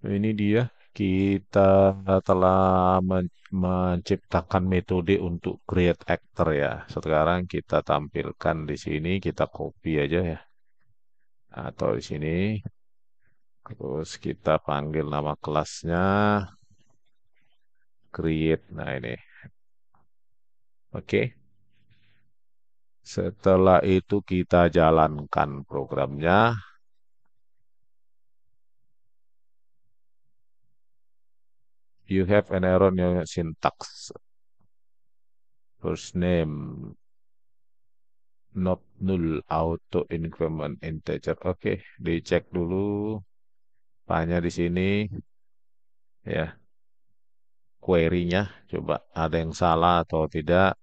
Ini dia, kita telah menciptakan metode untuk create actor ya. Sekarang kita tampilkan di sini, kita copy aja ya. Atau di sini, terus kita panggil nama kelasnya, create. Nah ini, oke. Setelah itu kita jalankan programnya. You have an error in your syntax. First name not null auto increment integer. Oke, dicek dulu hanya di sini ya query-nya. Coba ada yang salah atau tidak.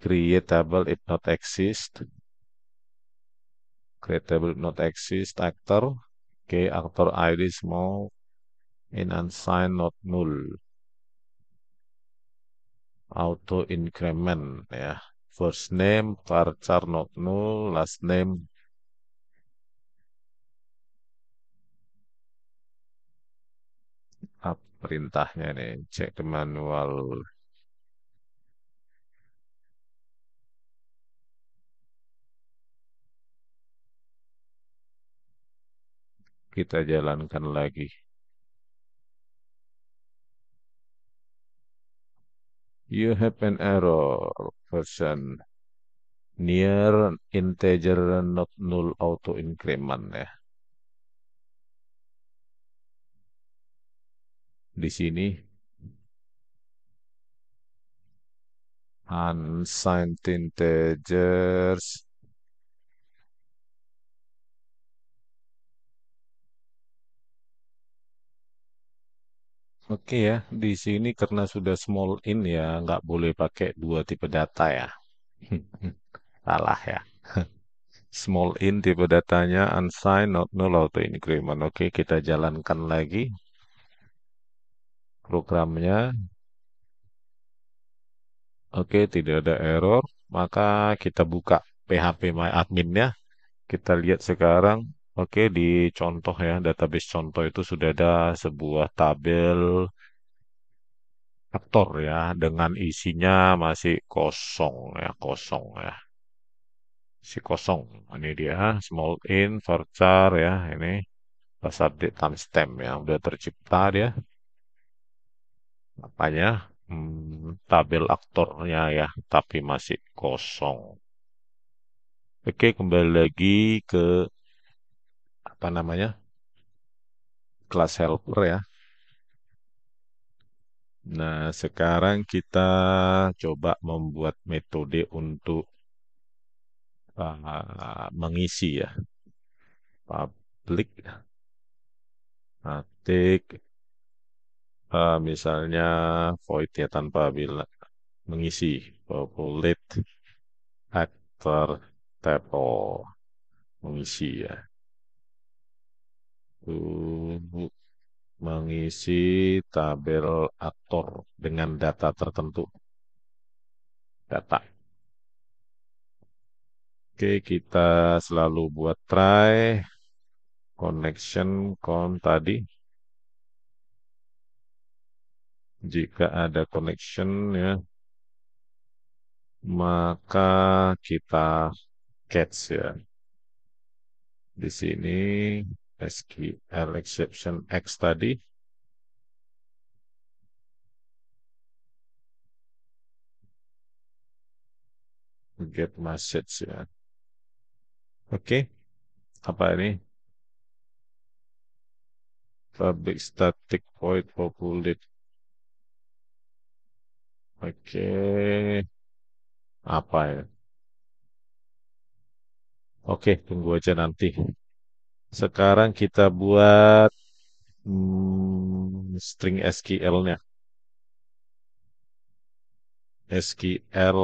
Create table if not exist. Create table if not exist actor. Oke, actor ID small in unsigned not null. Auto increment ya. First name varchar not null, last name perintahnya nih, cek the manual. Kita jalankan lagi. You have an error version near integer not null auto increment ya. Di sini unsigned integers Oke ya, di sini karena sudah small in ya, nggak boleh pakai dua tipe data ya. Salah ya. Small in tipe datanya unsigned, not null, auto increment. Oke, kita jalankan lagi programnya. Oke, tidak ada error. Maka kita buka PHP My Admin-nya. Kita lihat sekarang. Oke, di contoh ya, database contoh itu sudah ada sebuah tabel aktor ya, dengan isinya masih kosong ya, kosong ya. Si kosong. Ini dia, small in, varchar ya, ini pas update timestamp ya, udah tercipta dia. Makanya tabel aktornya ya, tapi masih kosong. Oke, kembali lagi ke apa namanya? Kelas helper ya. Nah, sekarang kita coba membuat metode untuk mengisi ya. Public ketik misalnya void ya tanpa bila mengisi populate actor table mengisi ya. Tuh, mengisi tabel aktor dengan data tertentu. Data. Oke, kita selalu buat try connection count tadi. Jika ada connection ya, maka kita catch ya. Di sini SQL exception X tadi get message ya. Oke, apa ini? Public static void populate. Oke, apa ya? Oke, tunggu aja nanti. Sekarang kita buat string SQL-nya. SQL,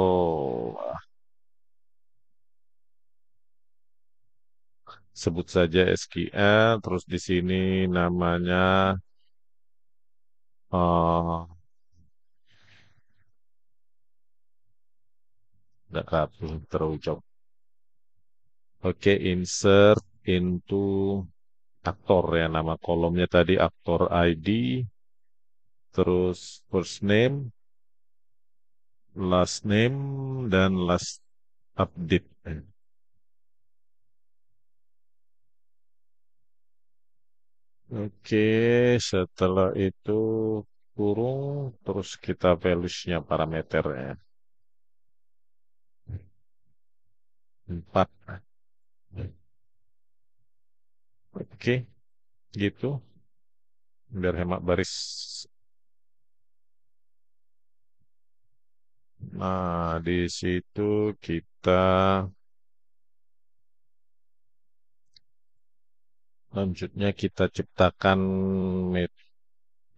sebut saja SQL, terus di sini namanya eh nggak rapi, terucap. Oke, insert into aktor ya, nama kolomnya tadi aktor ID, terus first name, last name, dan last update. Oke, setelah itu kurung, terus kita values-nya parameternya. 4. Oke, gitu. Biar hemat baris. Nah, di situ kita lanjutnya kita ciptakan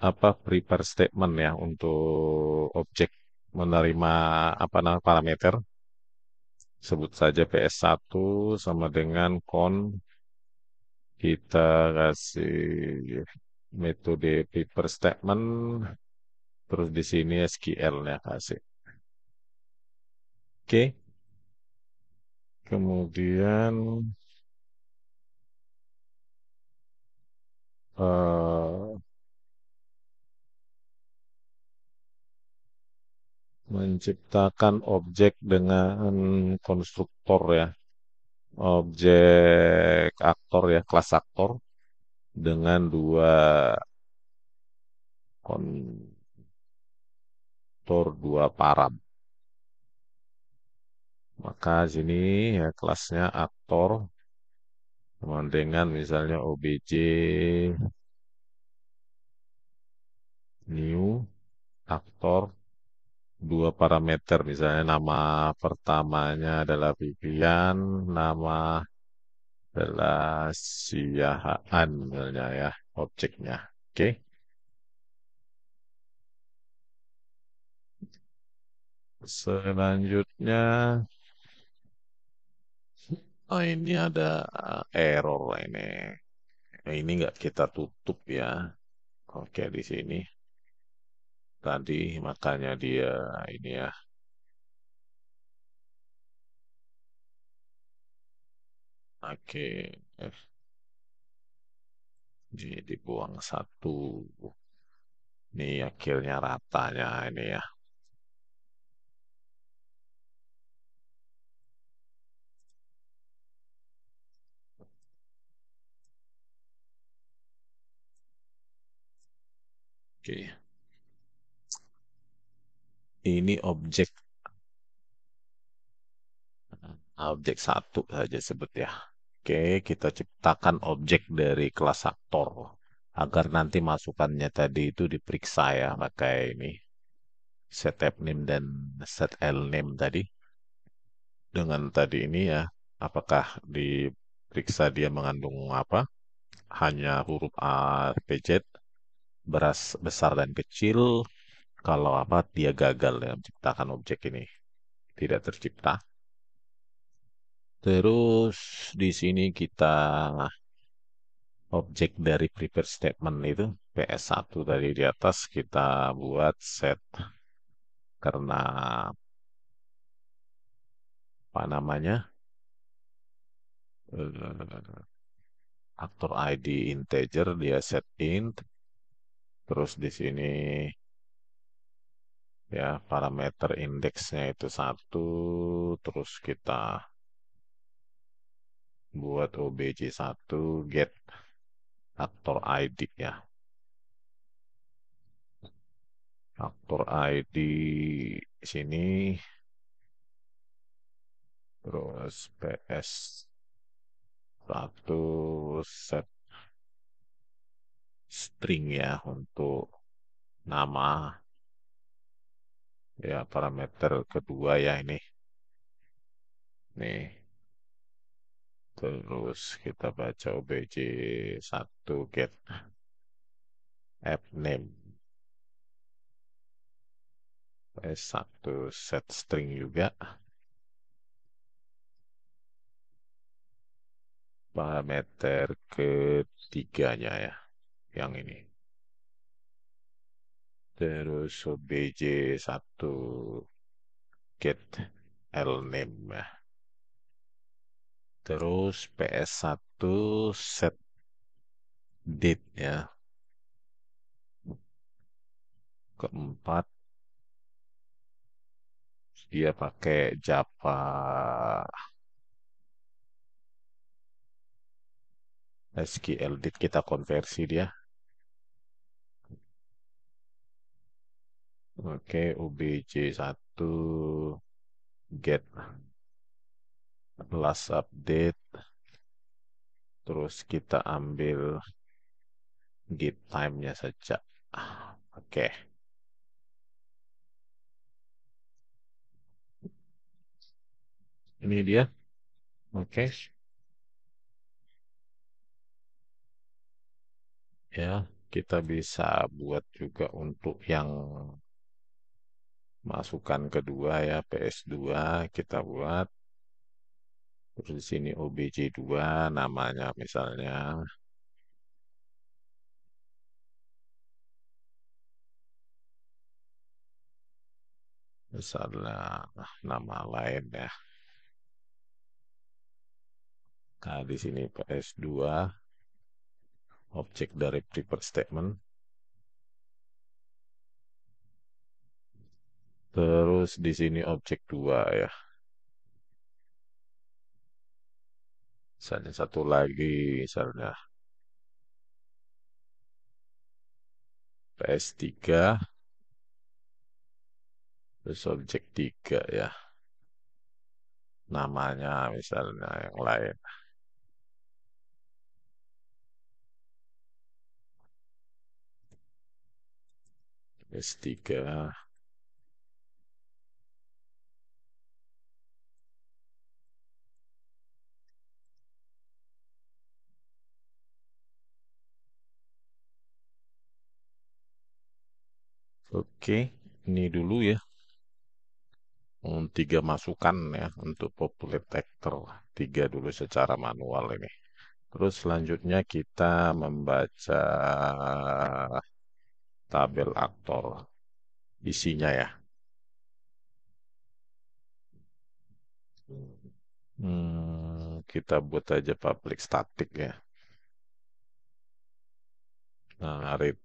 apa prepare statement ya untuk objek menerima apa namanya parameter. Sebut saja PS1 sama dengan kita kasih metode prepare statement, terus di sini SQL-nya kasih. Oke, kemudian eh, menciptakan objek dengan konstruktor ya, objek aktor ya, kelas aktor dengan dua kontur dua param. Maka sini ya kelasnya aktor sama dengan misalnya obj new aktor dua parameter misalnya nama pertamanya adalah Vivian, nama adalah Siahaan misalnya ya objeknya. Oke. Selanjutnya, oh ini ada error ini. Ini nggak kita tutup ya. Oke, di sini tadi makanya dia ini ya. Oke, eh, dibuang satu. Ini akhirnya ratanya ini ya. Oke, ini objek satu saja sebut ya. Oke, kita ciptakan objek dari kelas aktor agar nanti masukannya tadi itu diperiksa ya pakai ini set app name dan set L name tadi. Dengan tadi ini ya, apakah diperiksa dia mengandung apa? Hanya huruf A, B, Z, beras besar dan kecil. Kalau apa dia gagal ya menciptakan objek ini tidak tercipta. Terus di sini kita objek dari prepare statement itu PS1 tadi di atas kita buat set karena apa namanya eh, aktor ID integer dia set int terus di sini ya parameter indeksnya itu satu terus kita buat obj1 get aktor ID ya aktor ID sini terus PS1 set string ya untuk nama ya parameter kedua ya ini nih terus kita baca obj1 get app name S1 set string juga parameter ketiganya ya yang ini terus obj1 get L name ya terus PS1 set date ya keempat dia pakai Java SQL date kita konversi dia oke obj1 get last update terus kita ambil get time-nya saja oke ini dia oke ya kita bisa buat juga untuk yang masukan kedua ya PS2 kita buat terus di sini OBJ2 namanya misalnya misalnya nama lain ya nah di sini PS2 objek dari prepare statement terus di sini objek 2 ya misalnya satu lagi misalnya PS3 terus objek 3 ya namanya misalnya yang lain PS3 oke ini dulu ya Tiga masukan ya untuk populate actor. Tiga dulu secara manual ini. Terus selanjutnya kita membaca tabel aktor isinya ya. Kita buat aja public static ya. Nah, read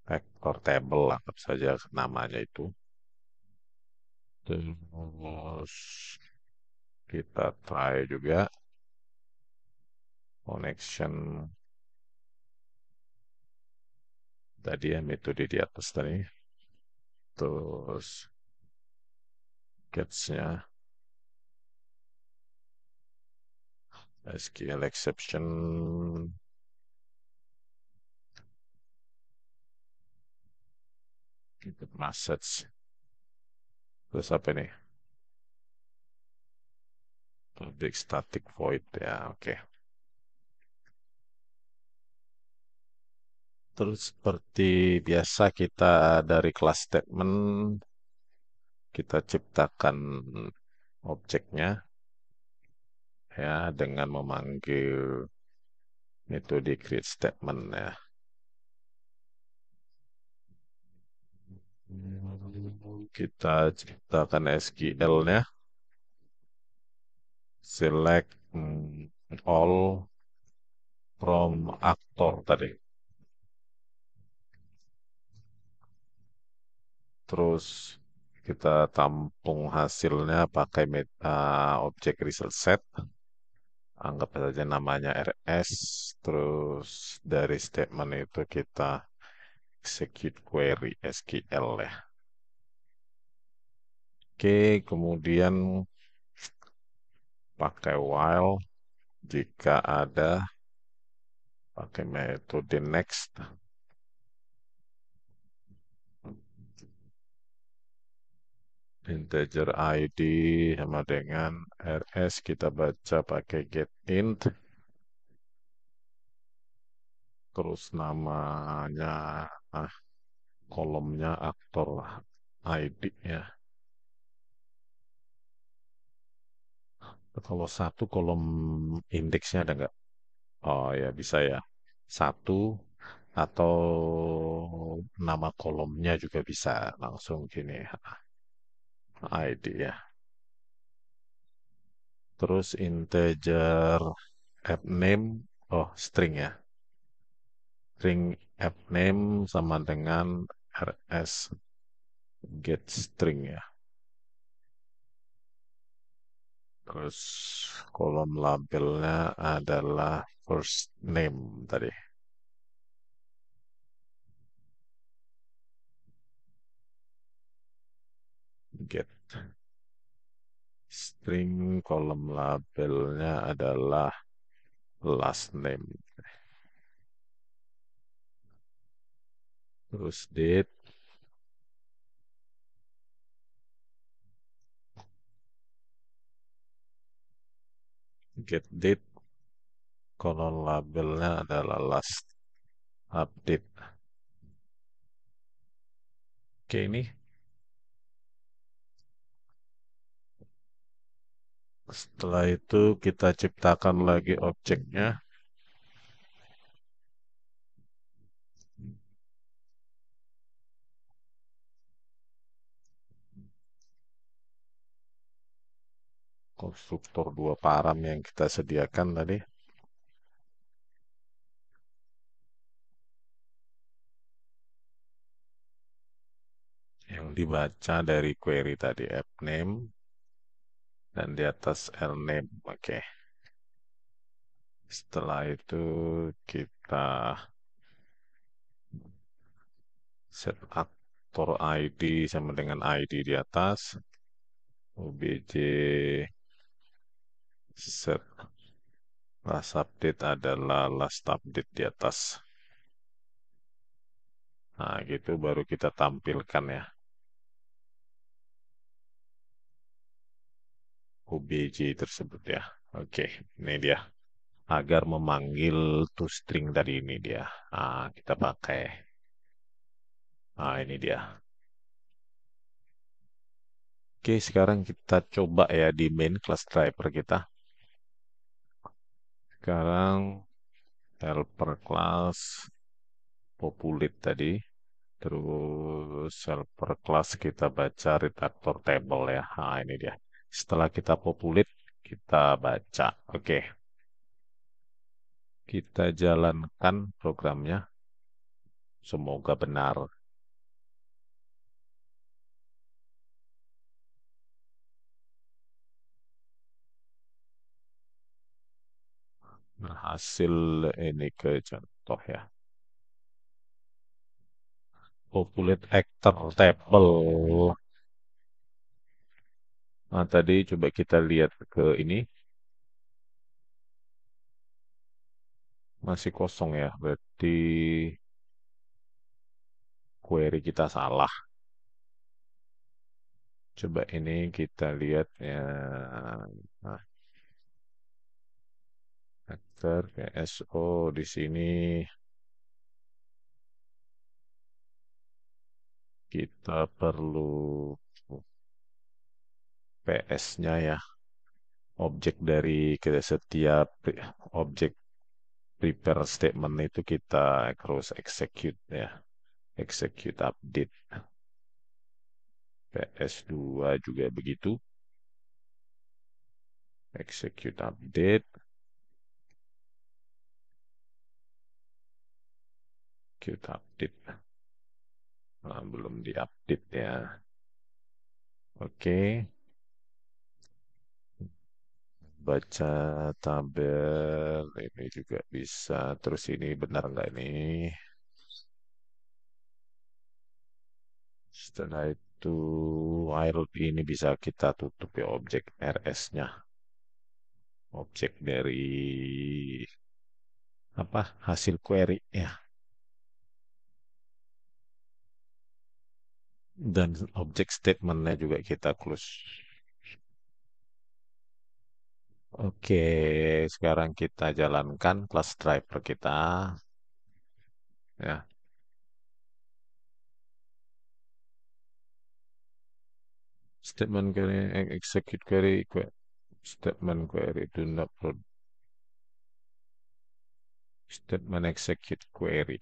actor table anggap saja namanya itu. Terus kita try juga connection tadi ya, metode di atas tadi. Terus catch-nya SQL exception, message. Terus apa nih? Public static void ya, oke. Terus seperti biasa kita dari class statement kita ciptakan objeknya ya dengan memanggil metode create statement ya. Kita ciptakan SQL-nya, select all from actor tadi. Terus kita tampung hasilnya pakai objek result set. Anggap saja namanya RS. Terus dari statement itu kita execute query SQL ya. Oke, kemudian pakai while jika ada, pakai metode next. Integer ID sama dengan RS kita baca pakai get int. Terus namanya ah, kolomnya aktor ID ya. Kalau satu kolom indeksnya ada nggak? Oh ya bisa ya. Satu atau nama kolomnya juga bisa langsung gini ID ya. Terus integer app name, oh string ya. String app name sama dengan rs get string ya. Terus kolom labelnya adalah first name tadi. Get string kolom labelnya adalah last name. Terus date, get date kolom labelnya adalah last update. Oke ini setelah itu kita ciptakan lagi objeknya. Konstruktor dua param yang kita sediakan tadi. Yang dibaca dari query tadi app name dan di atas L name. Oke. Setelah itu kita set aktor ID sama dengan ID di atas. OBJ set last update adalah last update di atas. Nah, gitu baru kita tampilkan ya. OBJ tersebut ya. Oke, ini dia. Agar memanggil toString tadi ini dia. Nah, kita pakai. Nah, ini dia. Oke, sekarang kita coba ya di main class driver kita. Sekarang helper class populate tadi. Terus helper class kita baca redactor table ya. Nah, ini dia. Setelah kita populate, kita baca. Oke, kita jalankan programnya. Semoga benar. Berhasil ini ke contoh ya. Populate actor table. Nah, tadi coba kita lihat ke ini. Masih kosong ya. Berarti query kita salah. Coba ini kita lihat ya. Nah, actor PSO di sini kita perlu PS-nya ya. Objek dari ke setiap objek prepare statement itu kita cross execute ya. Execute update. PS2 juga begitu. Execute update. Execute update. Nah, belum diupdate ya. Oke. Baca tabel. Ini juga bisa. Terus ini benar nggak ini? Setelah itu while ini bisa kita tutup ya objek RS-nya. Objek dari apa hasil query ya. Dan objek statementnya juga kita close. Oke, sekarang kita jalankan class driver kita. Ya, statement query, execute query, statement query, do not statement execute query.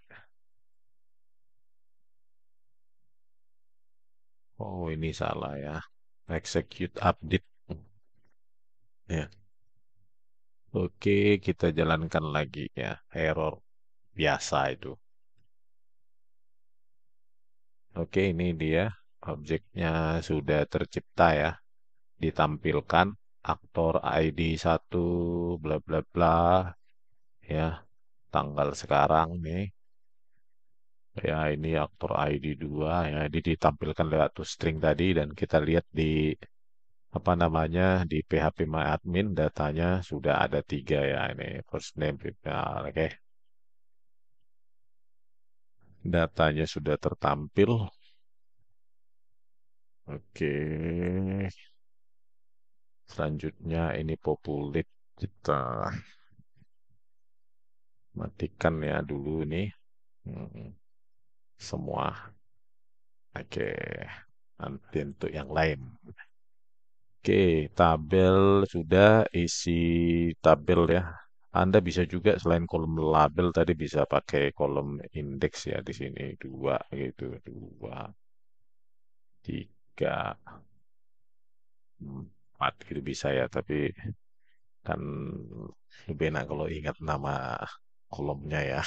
Oh, ini salah ya. Execute update. Ya. Oke, kita jalankan lagi ya. Error biasa itu. Oke, ini dia. Objeknya sudah tercipta ya. Ditampilkan aktor ID 1 bla bla bla ya. Tanggal sekarang nih. Ya, ini aktor ID 2 ya. Ini ditampilkan lewat toString tadi dan kita lihat di apa namanya di PHP datanya sudah ada 3 ya ini first name nah, oke datanya sudah tertampil. Oke, selanjutnya ini populate kita matikan ya dulu nih. Hmm, semua. Oke, nanti untuk yang lain. Oke, tabel sudah isi tabel ya. Anda bisa juga selain kolom label tadi bisa pakai kolom indeks ya di sini dua gitu, dua, tiga, empat gitu bisa ya. Tapi kan lebih enak kalau ingat nama kolomnya ya.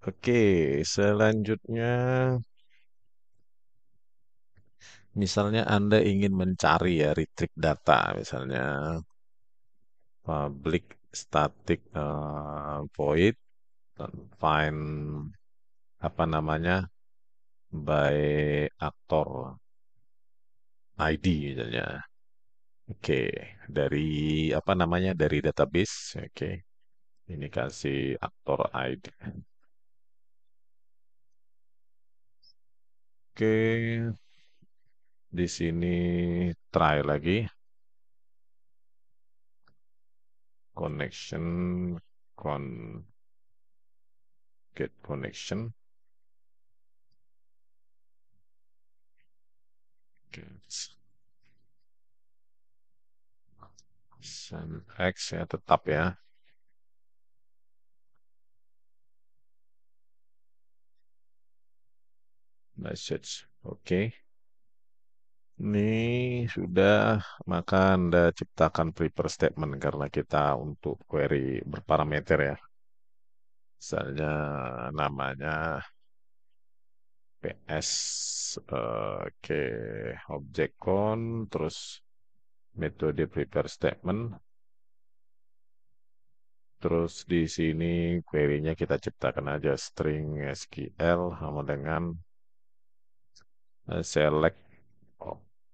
Oke, selanjutnya misalnya Anda ingin mencari ya retrieve data misalnya public static void find apa namanya by aktor ID misalnya. Oke, dari apa namanya dari database. Oke, ini kasih aktor ID. Oke, di sini try lagi connection con get connection. Oke. Send X ya tetap ya. Message. Oke. Ini sudah, maka Anda ciptakan prepare statement karena kita untuk query berparameter ya. Misalnya namanya PS, oke, object con, terus metode prepare statement, terus di sini query-nya kita ciptakan aja string SQL sama dengan select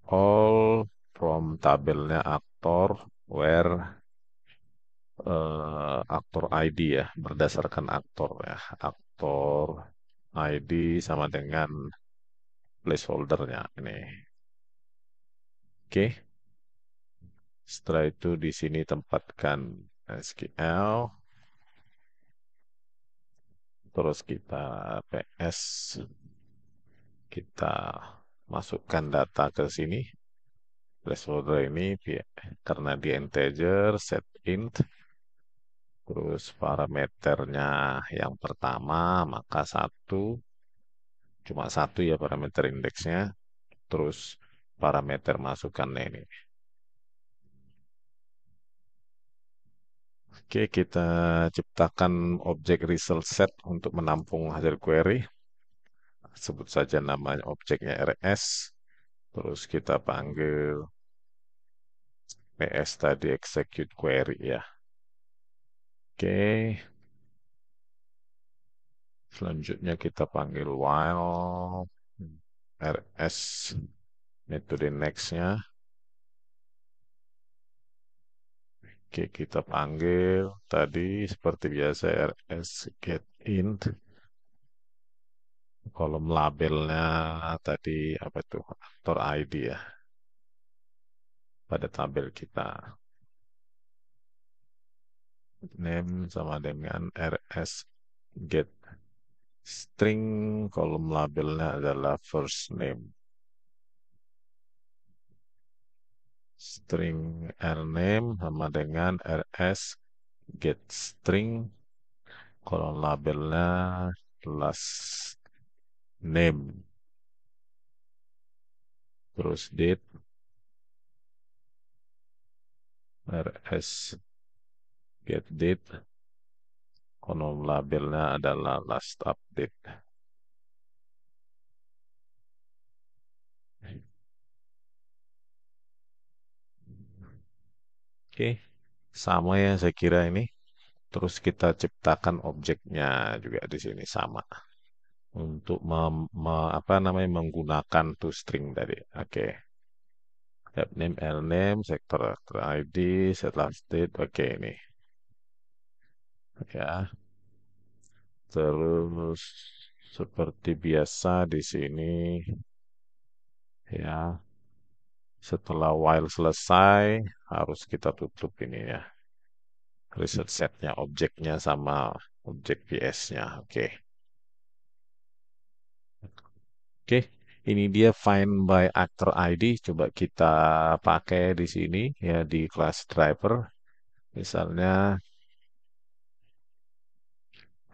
all from tabelnya aktor where aktor ID ya, berdasarkan aktor ya. Aktor ID sama dengan placeholdernya ini. Oke, setelah itu di sini tempatkan SQL, terus kita PS, kita masukkan data ke sini. Placeholder ini karena di integer, set int, terus parameternya yang pertama, maka satu, cuma satu ya parameter indeksnya. Terus parameter masukannya ini. Oke, kita ciptakan objek result set untuk menampung hasil query. Sebut saja namanya objeknya RS. Terus kita panggil PS tadi execute query ya. Oke, selanjutnya kita panggil while RS metode next-nya. Oke, kita panggil tadi seperti biasa RS get int. Kolom labelnya tadi apa itu? Aktor ID ya pada tabel kita. Name sama dengan RS get string, kolom labelnya adalah first name. String name sama dengan RS get string, kolom labelnya last name. Terus date RS get date, kolom labelnya adalah last update. Oke, sama ya saya kira ini. Terus kita ciptakan objeknya juga di sini sama untuk apa namanya menggunakan toString tadi. Oke. App name, L name, sektor aktor ID, set last date. Oke ini. Ya. Terus seperti biasa di sini ya. Setelah while selesai harus kita tutup ini ya. Reset setnya, objeknya sama objek PS-nya. Oke. Oke, ini dia find by actor ID. Coba kita pakai di sini ya di kelas driver. Misalnya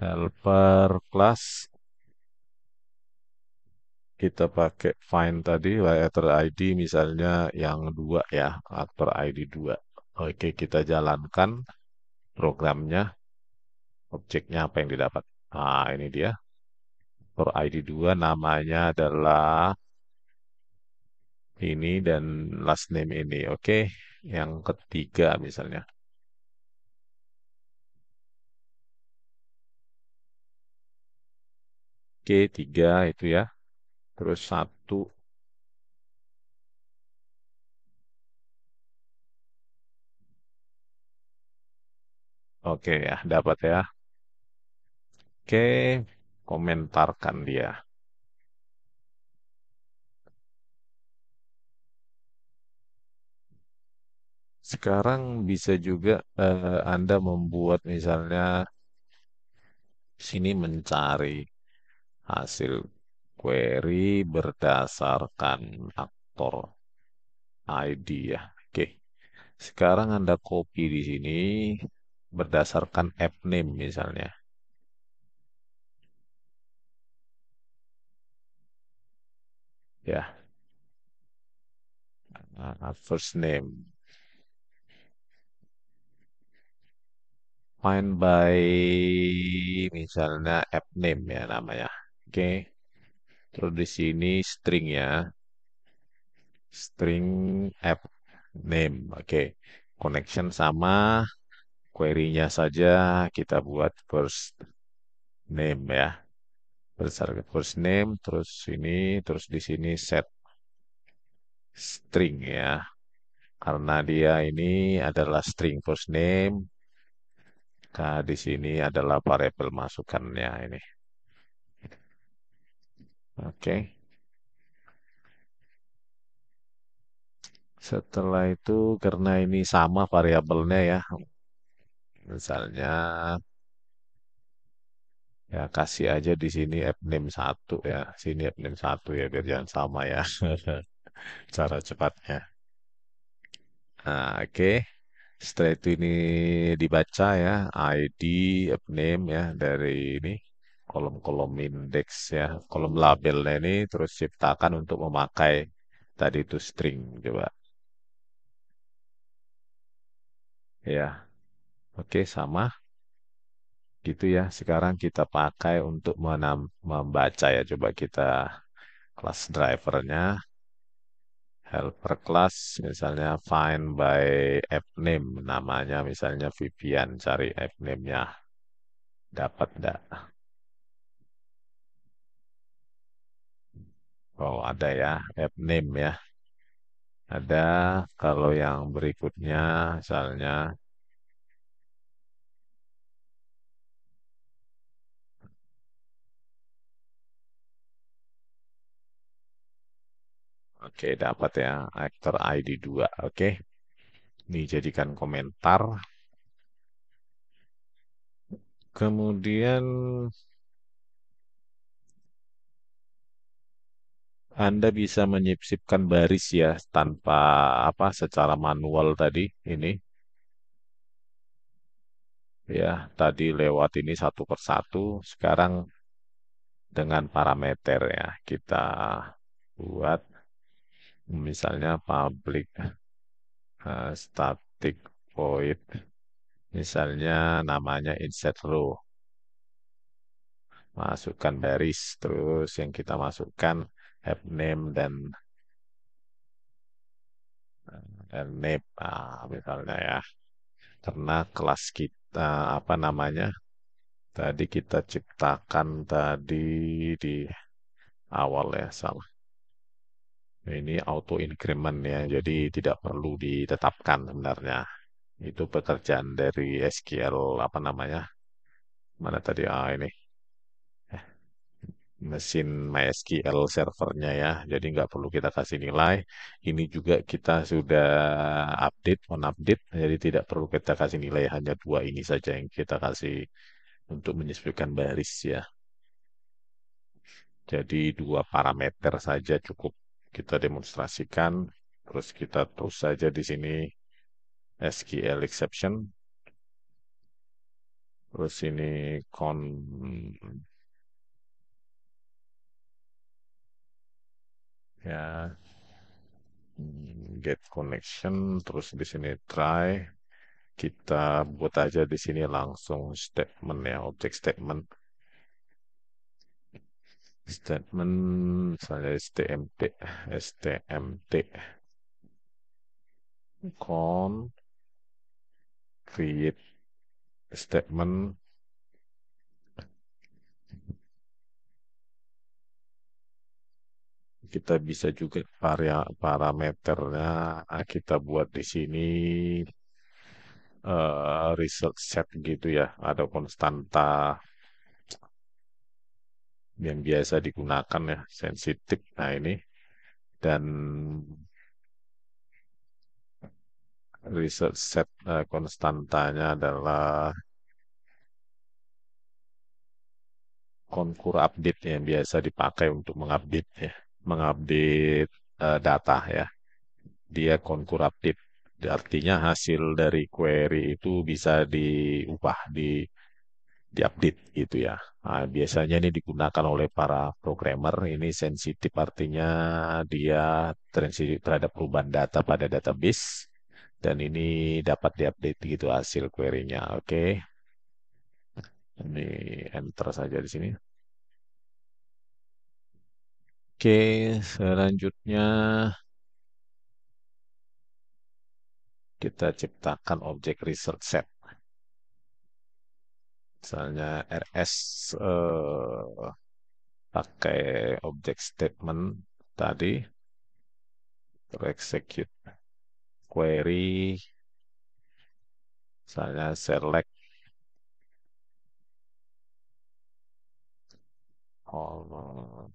helper class kita pakai find tadi by actor ID misalnya yang dua ya, actor ID 2. Oke, kita jalankan programnya, objeknya apa yang didapat. Nah, ini dia. Actor ID 2 namanya adalah ini dan last name ini. Oke, yang ketiga misalnya. Oke, tiga itu ya. Terus satu, oke ya, dapat ya. Oke, komentarkan dia. Sekarang bisa juga Anda membuat misalnya sini mencari hasil query berdasarkan aktor. author ID ya. Oke. Sekarang Anda copy di sini berdasarkan app name misalnya. Ya, first name. Find by misalnya app name ya namanya. Oke. Terus di sini string ya. String app name. Oke. Connection sama query-nya saja kita buat first name ya. Berdasarkan first name, terus ini, terus di sini set string ya. Karena dia ini adalah string first name, nah di sini adalah variabel masukannya ini. Oke. Setelah itu karena ini sama variabelnya ya. Misalnya ya kasih aja di sini app name 1 ya. Sini app name 1 ya biar jangan sama ya. Cara cepatnya. Nah, oke. Setelah itu ini dibaca ya, ID, app name ya dari ini kolom-kolom indeks ya, kolom labelnya ini terus ciptakan untuk memakai tadi itu string coba. Ya, oke sama gitu ya. Sekarang kita pakai untuk membaca ya. Coba kita kelas drivernya helper class misalnya find by app name namanya misalnya Vivian cari app name-nya dapat enggak? Oh, ada ya, app name ya. Ada kalau yang berikutnya misalnya oke dapat ya aktor ID 2. Oke. Ini jadikan komentar. Kemudian Anda bisa menyisipkan baris ya tanpa apa secara manual tadi ini ya tadi lewat ini satu per satu. Sekarang dengan parameter ya kita buat misalnya public static void misalnya namanya insert row masukkan baris terus yang kita masukkan app name dan name misalnya ya karena kelas kita apa namanya tadi kita ciptakan tadi di awal ya salah ini auto increment ya jadi tidak perlu ditetapkan sebenarnya itu pekerjaan dari SQL apa namanya mana tadi ini mesin MySQL servernya ya. Jadi nggak perlu kita kasih nilai. Ini juga kita sudah update, on update. Jadi tidak perlu kita kasih nilai. Hanya dua ini saja yang kita kasih untuk menyesuaikan baris ya. Jadi dua parameter saja cukup kita demonstrasikan. Terus kita terus saja di sini SQL exception. Terus ini ya get connection. Terus di sini try. Kita buat aja di sini langsung statement ya, objek statement. Statement misalnya stmt con create statement kita bisa juga parameternya kita buat di sini result set gitu ya ada konstanta yang biasa digunakan ya sensitif nah ini dan result set konstantanya adalah konkur update yang biasa dipakai untuk mengupdate ya mengupdate data ya. Dia konkuraptif. Artinya hasil dari query itu bisa diubah, diupdate gitu ya. Nah, biasanya ini digunakan oleh para programmer. Ini sensitif artinya dia sensitif terhadap perubahan data pada database. Dan ini dapat diupdate gitu hasil query-nya. Oke, ini enter saja di sini. Oke, selanjutnya kita ciptakan objek research set. Misalnya RS pakai objek statement tadi, terus execute query, misalnya select all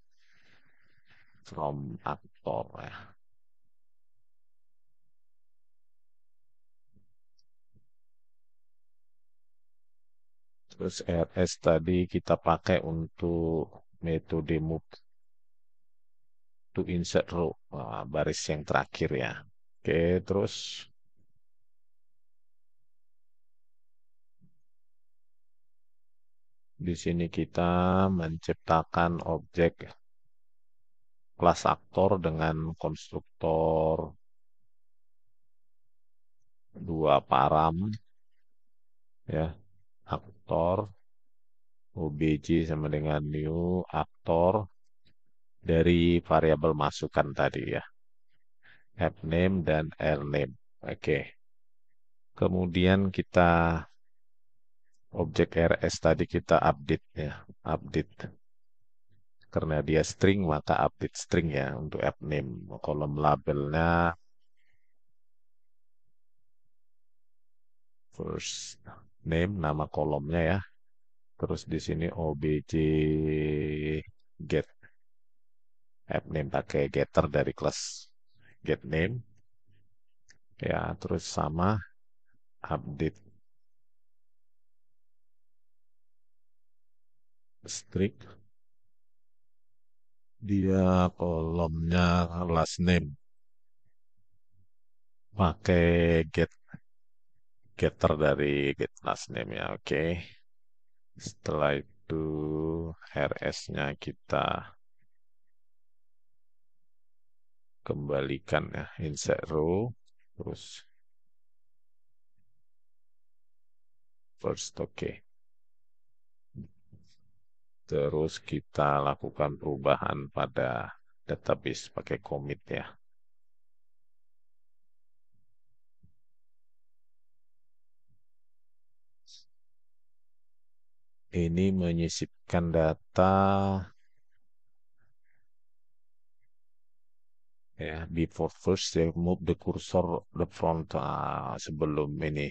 from actor ya. Terus RS tadi kita pakai untuk metode move to insert row, wah, baris yang terakhir ya. Oke, terus di sini kita menciptakan objek kelas aktor dengan konstruktor dua param ya, aktor obj sama dengan new aktor dari variabel masukan tadi ya, app name dan r name. Oke, kemudian kita objek rs tadi kita update ya, update karena dia string maka update string ya untuk app name. Kolom labelnya first name, nama kolomnya ya. Terus di sini obj get app name pakai getter dari kelas get name ya. Terus sama update string, dia kolomnya last name pakai getter dari get last name ya. Oke. Setelah itu rs-nya kita kembalikan ya, insert row, terus first. Oke. Terus kita lakukan perubahan pada database pakai commit ya. Ini menyisipkan data ya, before first they move the cursor the front, sebelum ini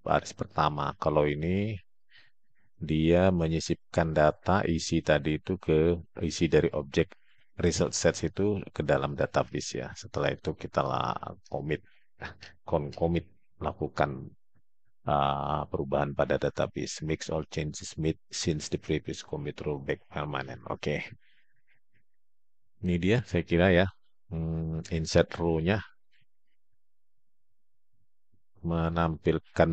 baris pertama. Kalau ini dia menyisipkan data isi tadi itu ke isi dari objek result sets itu ke dalam database ya. Setelah itu kita lah commit, commit lakukan perubahan pada database. Mix all changes made since the previous commit rollback permanent. Oke, ini dia saya kira ya. Insert row-nya menampilkan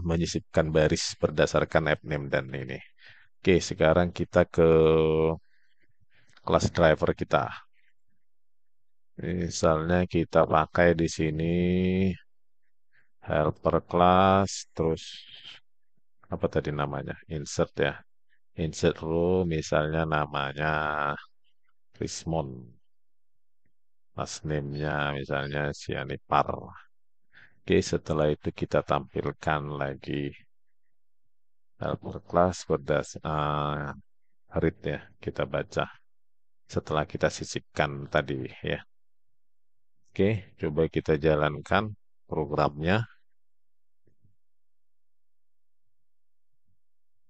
menyisipkan baris berdasarkan app name dan ini. Oke, sekarang kita ke kelas driver kita. Misalnya kita pakai di sini helper class, terus apa tadi namanya? Insert ya. Insert row misalnya namanya Rismon. Last name-nya misalnya Sianipar. Oke, setelah itu kita tampilkan lagi helper class read ya, kita baca setelah kita sisipkan tadi ya. Oke, coba kita jalankan programnya.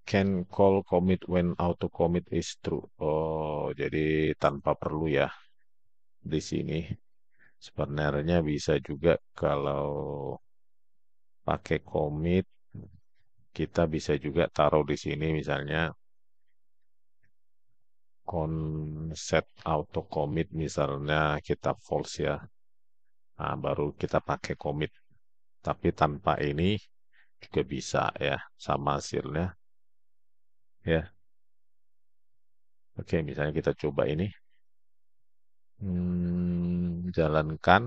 Can call commit when auto commit is true. Oh, jadi tanpa perlu ya di sini. Sebenarnya bisa juga kalau pakai commit, kita bisa juga taruh di sini misalnya set auto commit misalnya kita false ya. Nah, baru kita pakai commit. Tapi tanpa ini juga bisa ya, sama hasilnya ya. Oke, misalnya kita coba ini. Jalankan.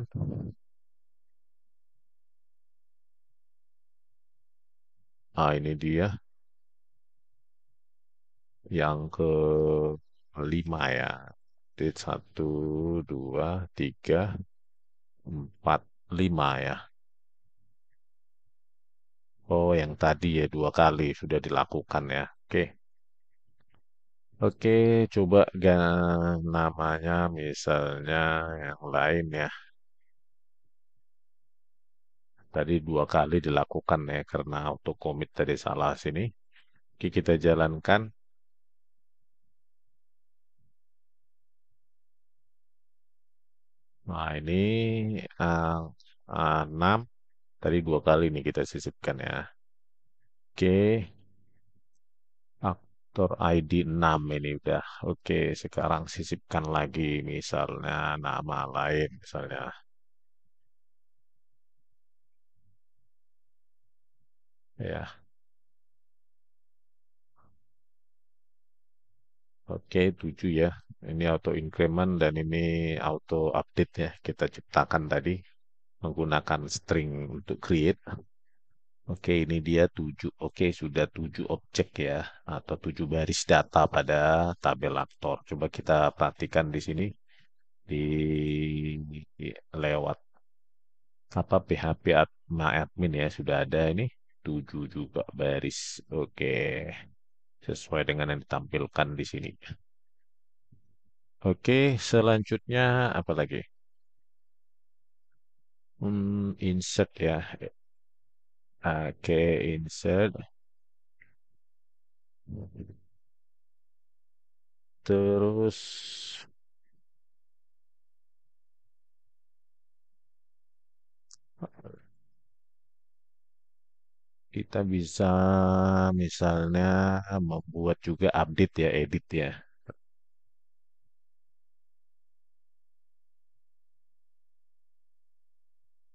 Ah, ini dia yang ke lima ya. Jadi satu, dua, tiga, empat, lima ya. Oh, yang tadi ya dua kali sudah dilakukan ya. Oke, oke, coba namanya misalnya yang lain ya. Tadi dua kali dilakukan ya karena auto commit tadi salah sini. Oke, kita jalankan. Nah, ini eh, 6. Tadi dua kali nih kita sisipkan ya. Oke, aktor ID 6 ini udah. Oke, sekarang sisipkan lagi misalnya nama lain misalnya. Ya, oke 7 ya. Ini auto increment dan ini auto update ya. Kita ciptakan tadi menggunakan string untuk create. Oke, ini dia 7. Oke, sudah 7 objek ya atau 7 baris data pada tabel aktor. Coba kita perhatikan di sini di lewat apa PHP admin ya sudah ada ini 7 juga baris. Oke, sesuai dengan yang ditampilkan di sini. Oke, selanjutnya apa lagi? Insert ya. Oke, insert. Terus kita bisa misalnya membuat juga update ya, edit ya.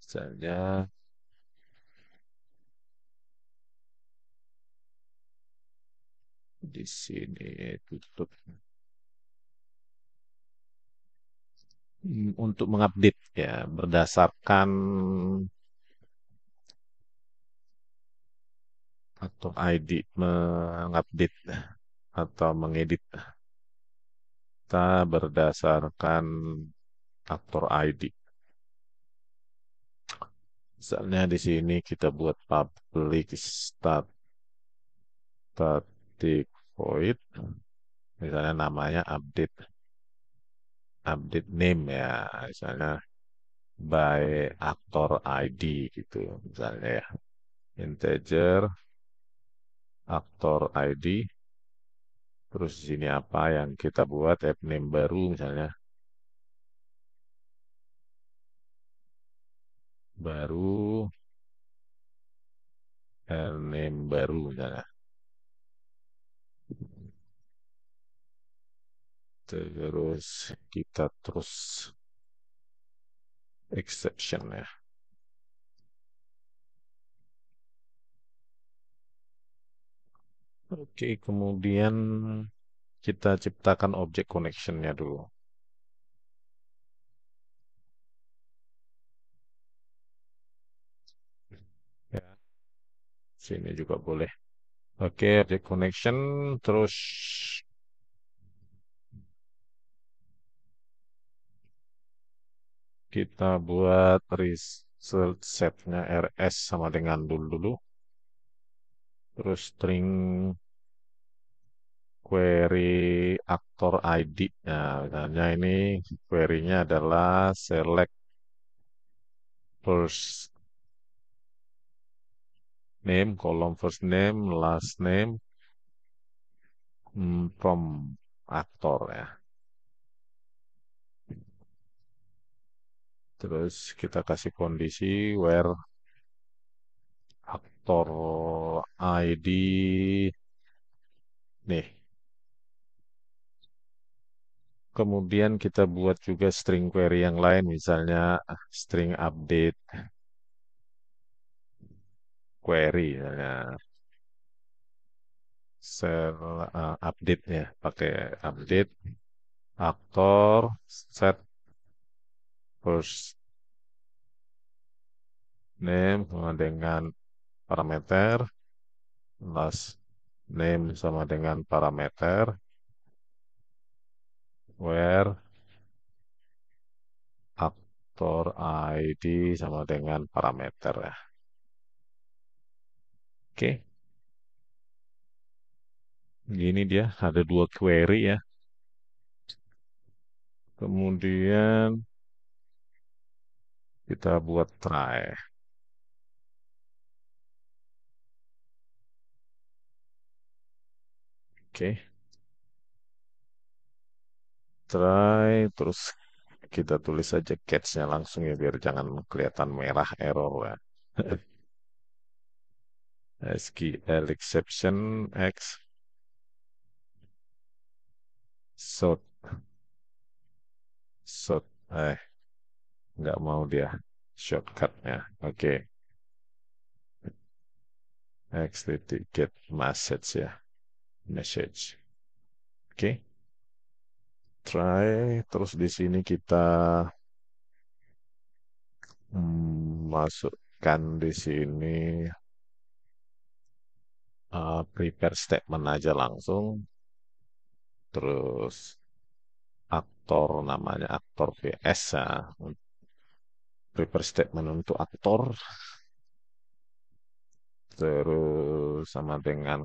Misalnya di sini tutup. Untuk mengupdate ya berdasarkan atau ID mengupdate atau mengedit kita berdasarkan aktor ID. Misalnya di sini kita buat public static void, misalnya namanya update name ya, misalnya by aktor ID gitu, misalnya ya. Integer aktor ID, terus di sini apa yang kita buat app name baru misalnya, baru name baru misalnya. Terus kita terus exception ya. Oke, kemudian kita ciptakan objek connection-nya dulu. Ya, sini juga boleh. Oke, objek connection, terus kita buat result set-nya rs sama dengan dulu. Terus string query aktor ID. Nah, misalnya ini query-nya adalah select first name, kolom first name, last name, from aktor ya. Terus kita kasih kondisi where aktor ID nih Kemudian kita buat juga string query yang lain, misalnya string update query, misalnya update ya, pakai update aktor set first name sama dengan parameter, last name sama dengan parameter, where aktor ID sama dengan parameter ya. Oke, gini dia ada dua query ya. Kemudian kita buat try. Oke, try terus kita tulis aja catch-nya langsung ya biar jangan kelihatan merah error ya. SQL exception X short short nggak mau dia shortcutnya. Oke, X titik get message ya, message. Oke, try terus di sini kita masukkan di sini prepare statement aja langsung, terus aktor namanya aktor VS ya, prepare statement untuk aktor, terus sama dengan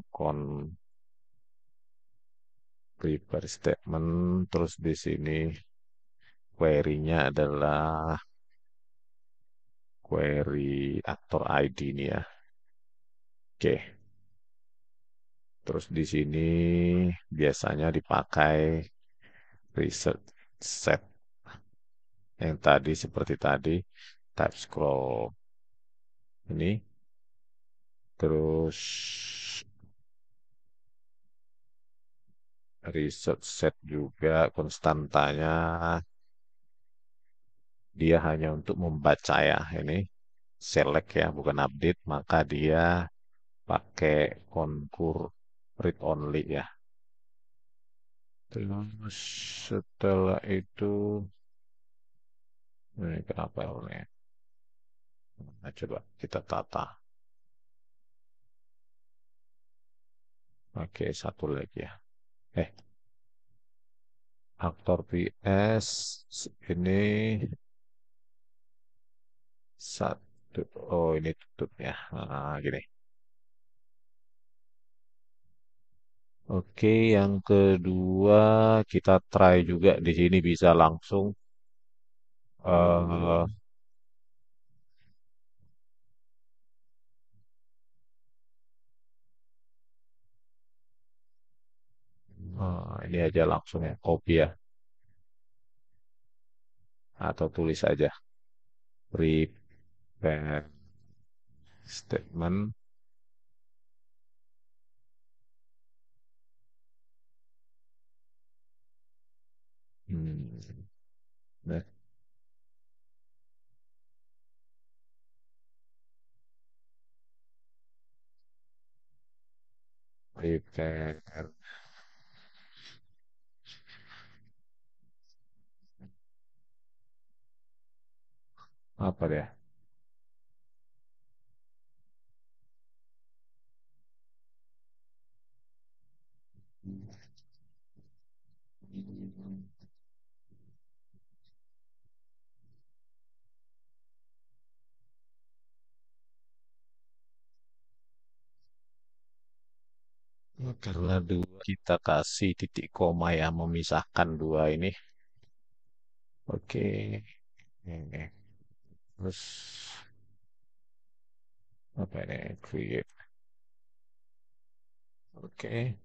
prepare statement, terus di sini query-nya adalah query aktor ID ini ya. Oke, terus di sini biasanya dipakai research set yang tadi seperti tadi type scroll ini, terus research set juga konstantanya dia hanya untuk membaca ya ini select ya bukan update, maka dia pakai konkur read only ya. Terus setelah itu ini kenapa ini? Nah, coba kita tata. Oke, satu lagi ya. Eh, aktor PS ini satu. Oh, ini tutup ya. Gini. Oke, yang kedua kita try juga di sini bisa langsung eh ini aja langsung ya, copy ya, atau tulis aja prepare statement. Hmm, nah, prepare apa deh? Karena dua kita kasih titik koma yang memisahkan dua ini. Oke. Ini. Terus apa ini? Create. Oke.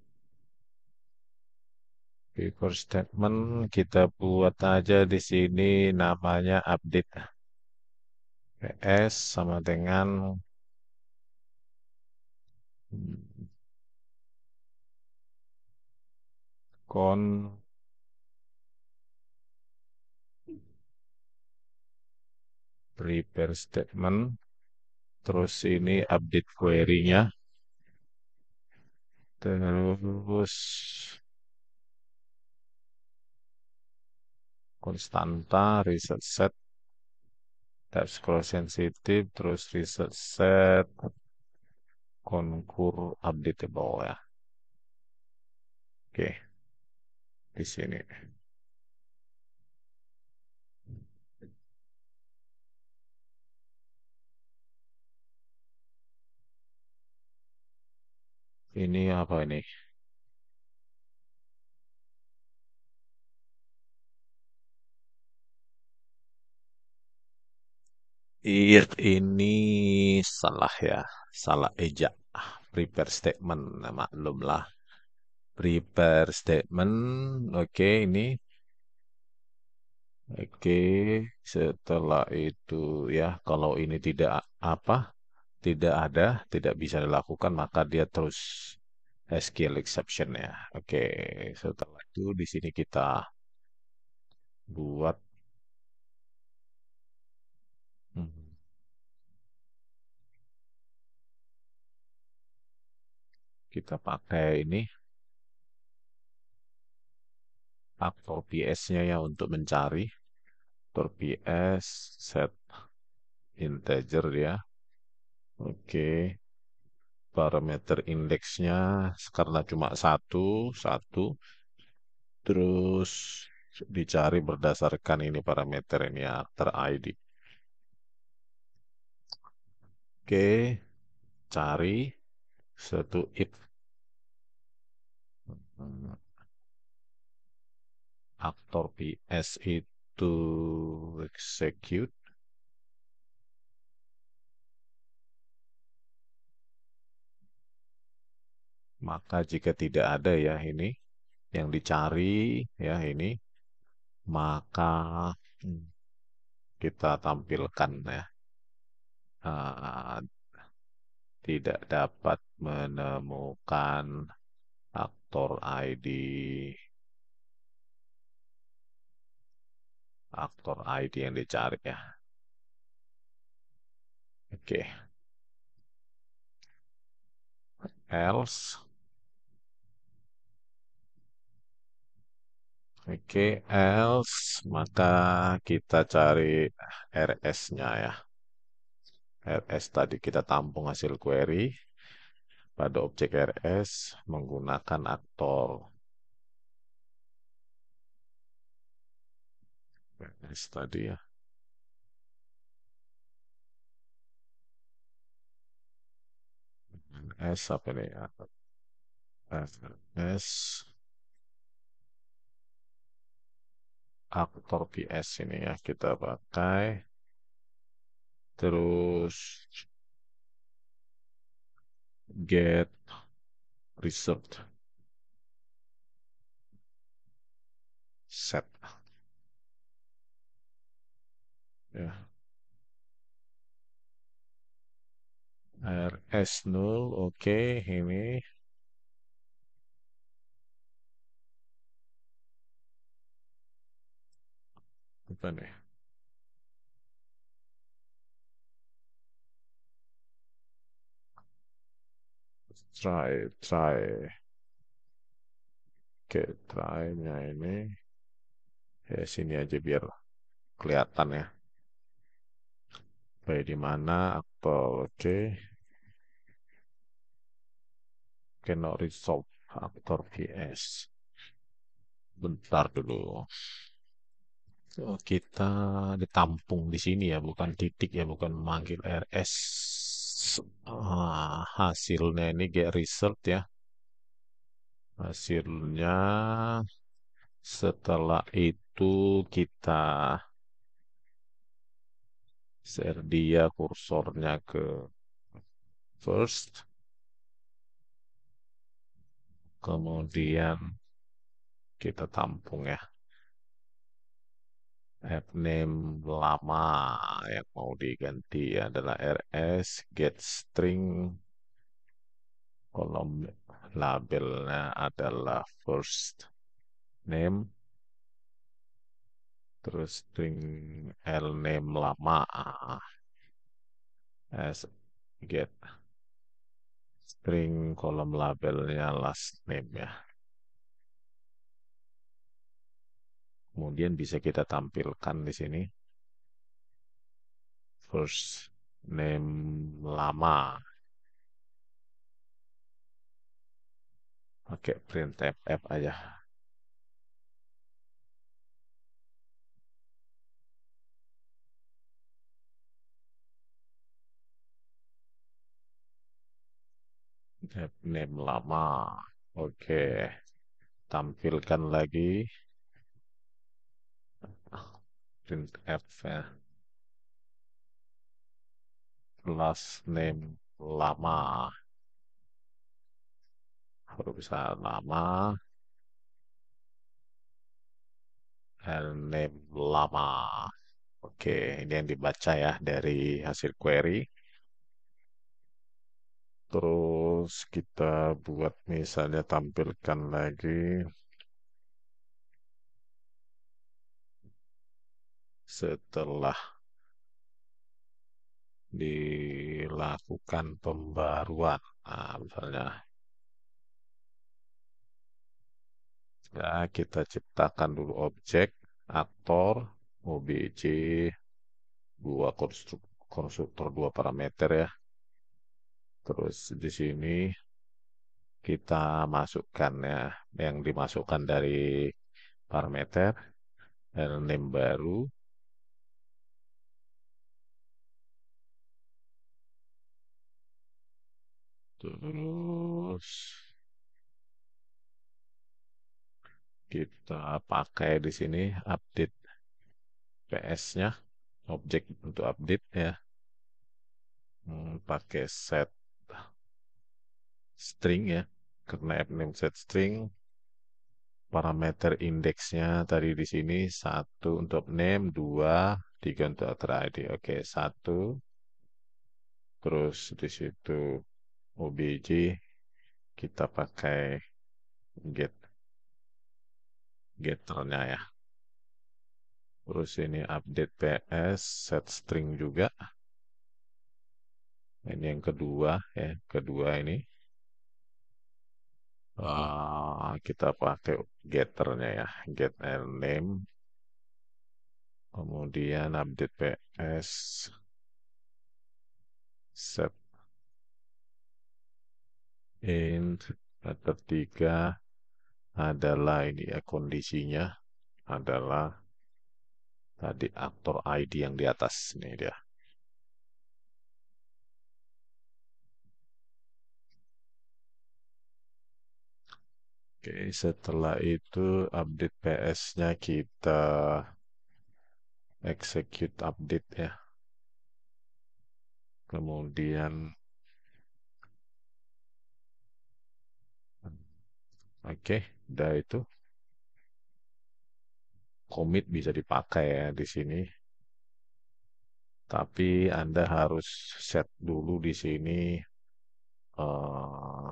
Paper statement kita buat aja di sini namanya update PS sama dengan hmm, prepare statement, terus ini update query-nya, terus konstanta, reset set, type scroll sensitive, terus reset set, konkur updatable ya. Oke, di sini. Ini apa ini? Ini salah ya, salah ejak. Prepare statement, nah, maklum lah. Prepare statement, oke ini, oke. Setelah itu ya, kalau ini tidak apa, tidak ada, tidak bisa dilakukan, maka dia terus SQL exception ya. Oke, setelah itu di sini kita buat, hmm, kita pakai ini aktor PS-nya ya untuk mencari. Aktor PS set integer ya. Oke, parameter indeksnya karena cuma satu, satu, terus dicari berdasarkan ini parameter ini ya, aktor ID. Oke, cari satu if hmm, aktor PS itu execute, maka jika tidak ada ya ini yang dicari ya ini, maka hmm, kita tampilkan ya ah, tidak dapat menemukan aktor ID, aktor ID yang dicari ya. Oke, else, oke, else, maka kita cari RS-nya ya. RS tadi kita tampung hasil query pada objek RS menggunakan aktor RS tadi ya. S apa nih? RS aktor PS ini ya kita pakai. Terus get result set ya. RS 0, oke, ini apa nih? Try. Oke, try-nya ini ya sini aja biar kelihatan ya. Baik di mana aktor, oke. Cannot resolve aktor PS. Bentar dulu. Oh, kita ditampung di sini ya, bukan titik ya, bukan manggil RS. Hasilnya ini get result ya. Hasilnya setelah itu kita share dia kursornya ke first, kemudian kita tampung ya. App name lama yang mau diganti adalah RS get string, kolom labelnya adalah first name, terus string name lama, as get string kolom labelnya last name ya. Kemudian bisa kita tampilkan di sini first name lama pakai printf aja. Name lama. Oke, tampilkan lagi printf ya. Last name lama. Huruf besar lama. And name lama. Oke, ini yang dibaca ya dari hasil query. Terus kita buat misalnya tampilkan lagi setelah dilakukan pembaruan. Nah, misalnya ya, kita ciptakan dulu objek aktor obj dua konstruktor dua parameter ya. Terus di sini kita masukkan ya yang dimasukkan dari parameter dan name baru. Terus kita pakai di sini update PS-nya, objek untuk update ya. Pakai set string ya, karena name set string parameter indeksnya tadi di sini satu untuk name, dua, tiga untuk author ID. Oke, satu, terus di situ obj kita pakai get getternya ya. Terus ini update PS set string juga. Ini yang kedua ya, kedua ini kita pakai getternya ya, get name, kemudian update PS set int. Ketiga adalah ini ya kondisinya adalah tadi aktor ID yang di atas ini dia. Oke, setelah itu update PS-nya kita execute update ya. Kemudian oke, udah itu commit bisa dipakai ya di sini. Tapi Anda harus set dulu di sini eh,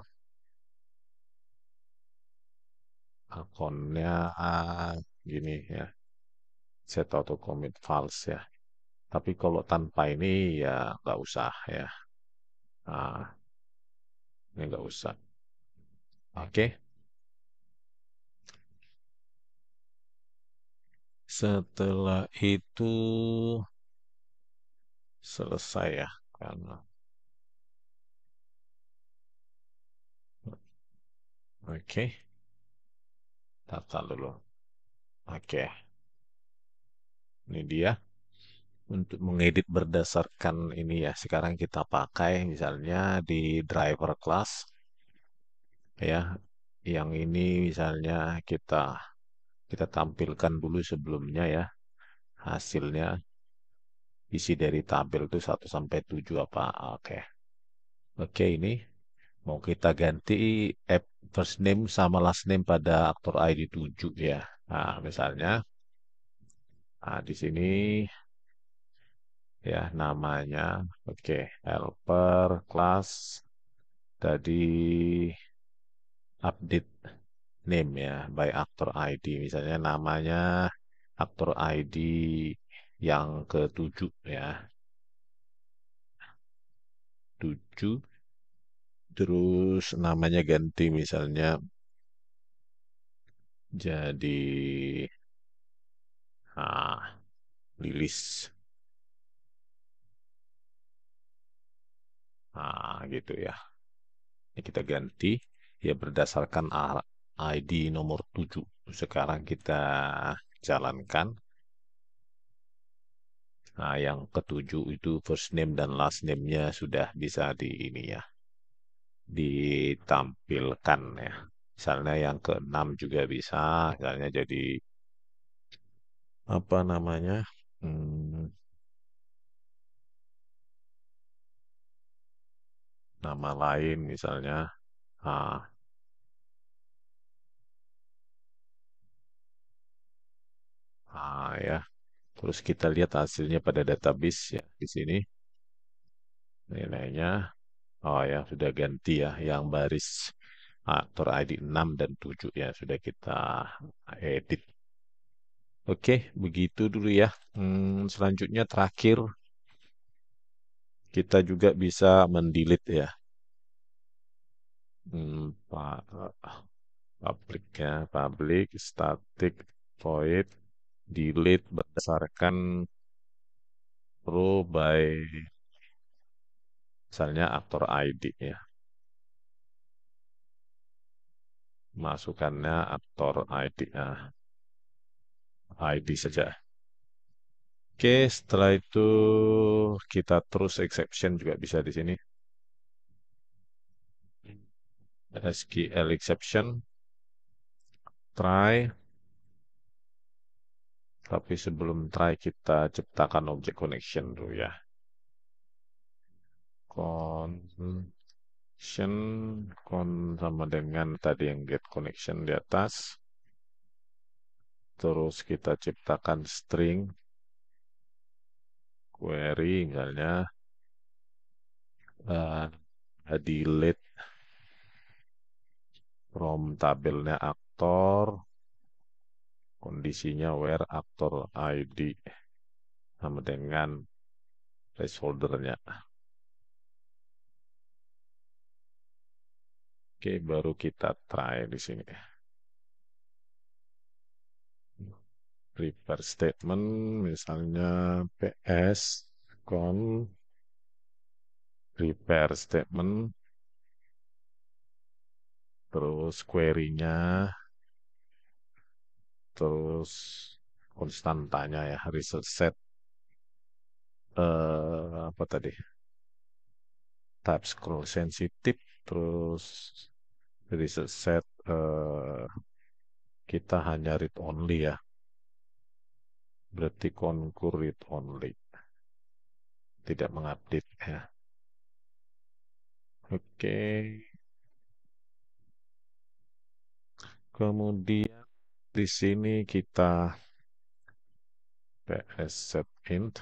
akunnya gini ya, set auto commit false ya. Tapi kalau tanpa ini ya nggak usah ya. Nah, ini nggak usah. Oke, setelah itu selesai ya. Karena, oke, data dulu. Oke, ini dia. Untuk mengedit berdasarkan ini ya, sekarang kita pakai misalnya di driver class ya. Yang ini misalnya kita kita tampilkan dulu sebelumnya ya hasilnya isi dari tabel itu 1 sampai 7 apa. Oke. Oke, ini mau kita ganti app first name sama last name pada aktor ID 7 ya. Nah, misalnya di sini ya namanya oke helper class tadi update name ya by actor ID misalnya namanya aktor ID yang ketujuh ya. 7, terus namanya ganti misalnya jadi ah, Lilis. Gitu ya. Ini kita ganti ya berdasarkan ID nomor 7. Sekarang kita jalankan. Nah, yang ketujuh itu first name dan last name-nya sudah bisa di ini ya, ditampilkan ya. Misalnya yang keenam juga bisa, misalnya jadi apa namanya? Hmm, Nama lain misalnya. Ah, ya. Terus kita lihat hasilnya pada database ya di sini nilainya. Oh ya, sudah ganti ya yang baris aktor ID 6 dan 7 ya sudah kita edit. Oke, begitu dulu ya. Selanjutnya terakhir kita juga bisa mendelete ya. Pak public ya, public static void delete berdasarkan row by misalnya aktor ID ya. Masukannya aktor ID ya. ID saja. Oke, setelah itu kita terus exception juga bisa di sini. SQL exception, try. Tapi sebelum try kita ciptakan object connection dulu ya. Connection sama dengan tadi yang get connection di atas. Terus kita ciptakan string query misalnya uh, delete from tabelnya aktor, kondisinya where aktor ID sama dengan placeholdernya. Oke, baru kita try di sini. Prepare statement, misalnya PS, con, prepare statement, terus query-nya, terus konstantanya ya, result set, apa tadi, type scroll sensitive, terus result set, kita hanya read only ya, berarti concur read only, tidak mengupdate ya. Oke, kemudian di sini kita PS set int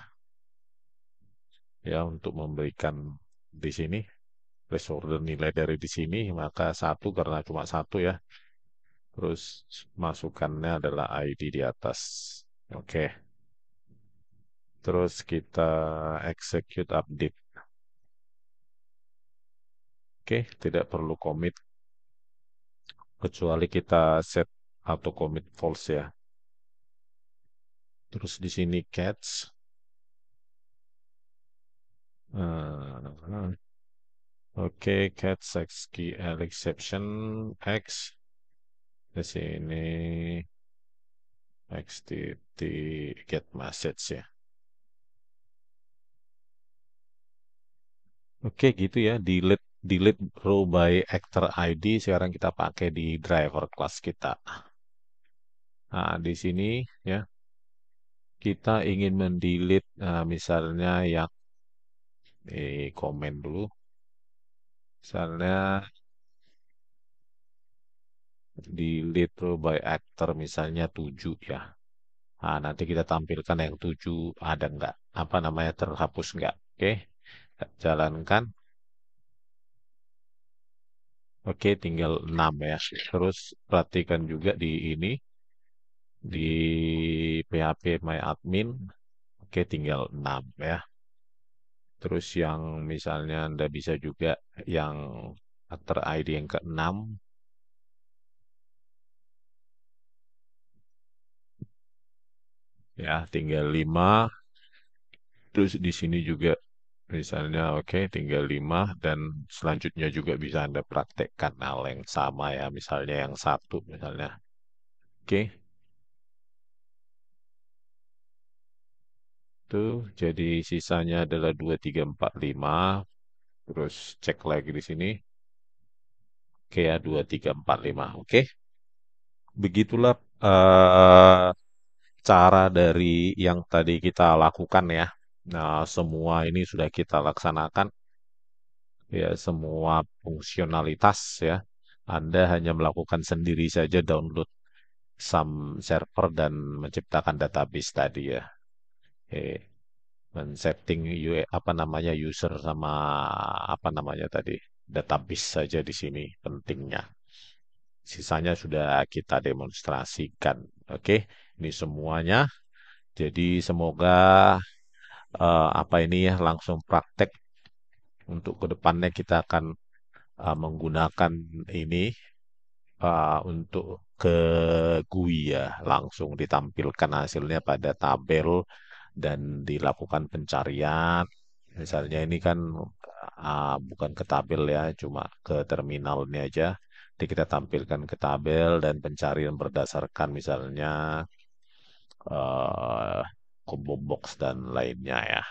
ya untuk memberikan di sini placeholder nilai dari di sini maka satu karena cuma satu ya. Terus masukannya adalah ID di atas. Oke. Terus kita execute update. Oke, tidak perlu commit kecuali kita set auto commit false ya. Terus di sini catch. eh, Oke, catch SQL exception X. Di sini XTT get message ya. Oke gitu ya, delete delete row by actor ID sekarang kita pakai di driver class kita. Nah, di sini ya kita ingin mendelete misalnya yang komen dulu. Misalnya delete row by actor misalnya 7 ya. Nah, nanti kita tampilkan yang 7 ada nggak? Apa namanya terhapus nggak? Oke, jalankan. Oke, tinggal 6 ya. Terus perhatikan juga di ini. di PHP My Admin, oke tinggal 6 ya. Terus yang misalnya Anda bisa juga yang aktor ID yang ke-6 ya, tinggal 5. Terus di sini juga misalnya oke tinggal 5 dan selanjutnya juga bisa Anda praktekkan hal yang sama ya, misalnya yang satu misalnya. Oke, tuh jadi sisanya adalah 2 3 4 5. Terus cek lagi di sini. Oke ya, 2 3 4 5. Oke. Begitulah cara dari yang tadi kita lakukan ya. Nah, semua ini sudah kita laksanakan ya, semua fungsionalitas ya. Anda hanya melakukan sendiri saja download some server dan menciptakan database tadi ya. Men-setting apa namanya user sama apa namanya tadi database saja di sini pentingnya. Sisanya sudah kita demonstrasikan. Oke, ini semuanya. Jadi semoga apa ini ya langsung praktek untuk kedepannya kita akan menggunakan ini untuk ke GUI ya, langsung ditampilkan hasilnya pada tabel dan dilakukan pencarian. Misalnya ini kan bukan ke tabel ya, cuma ke terminal ini aja. Jadi kita tampilkan ke tabel dan pencarian berdasarkan misalnya eh, combo box dan lainnya ya.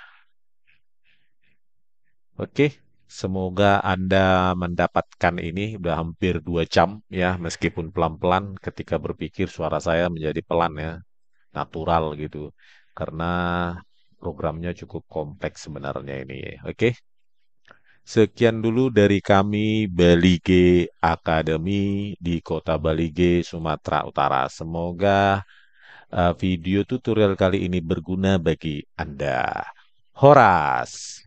Oke, semoga Anda mendapatkan ini udah hampir 2 jam ya, meskipun pelan-pelan ketika berpikir suara saya menjadi pelan ya, natural gitu. Karena programnya cukup kompleks sebenarnya ini. Oke, sekian dulu dari kami Balige Academy di Kota Balige, Sumatera Utara. Semoga video tutorial kali ini berguna bagi Anda. Horas!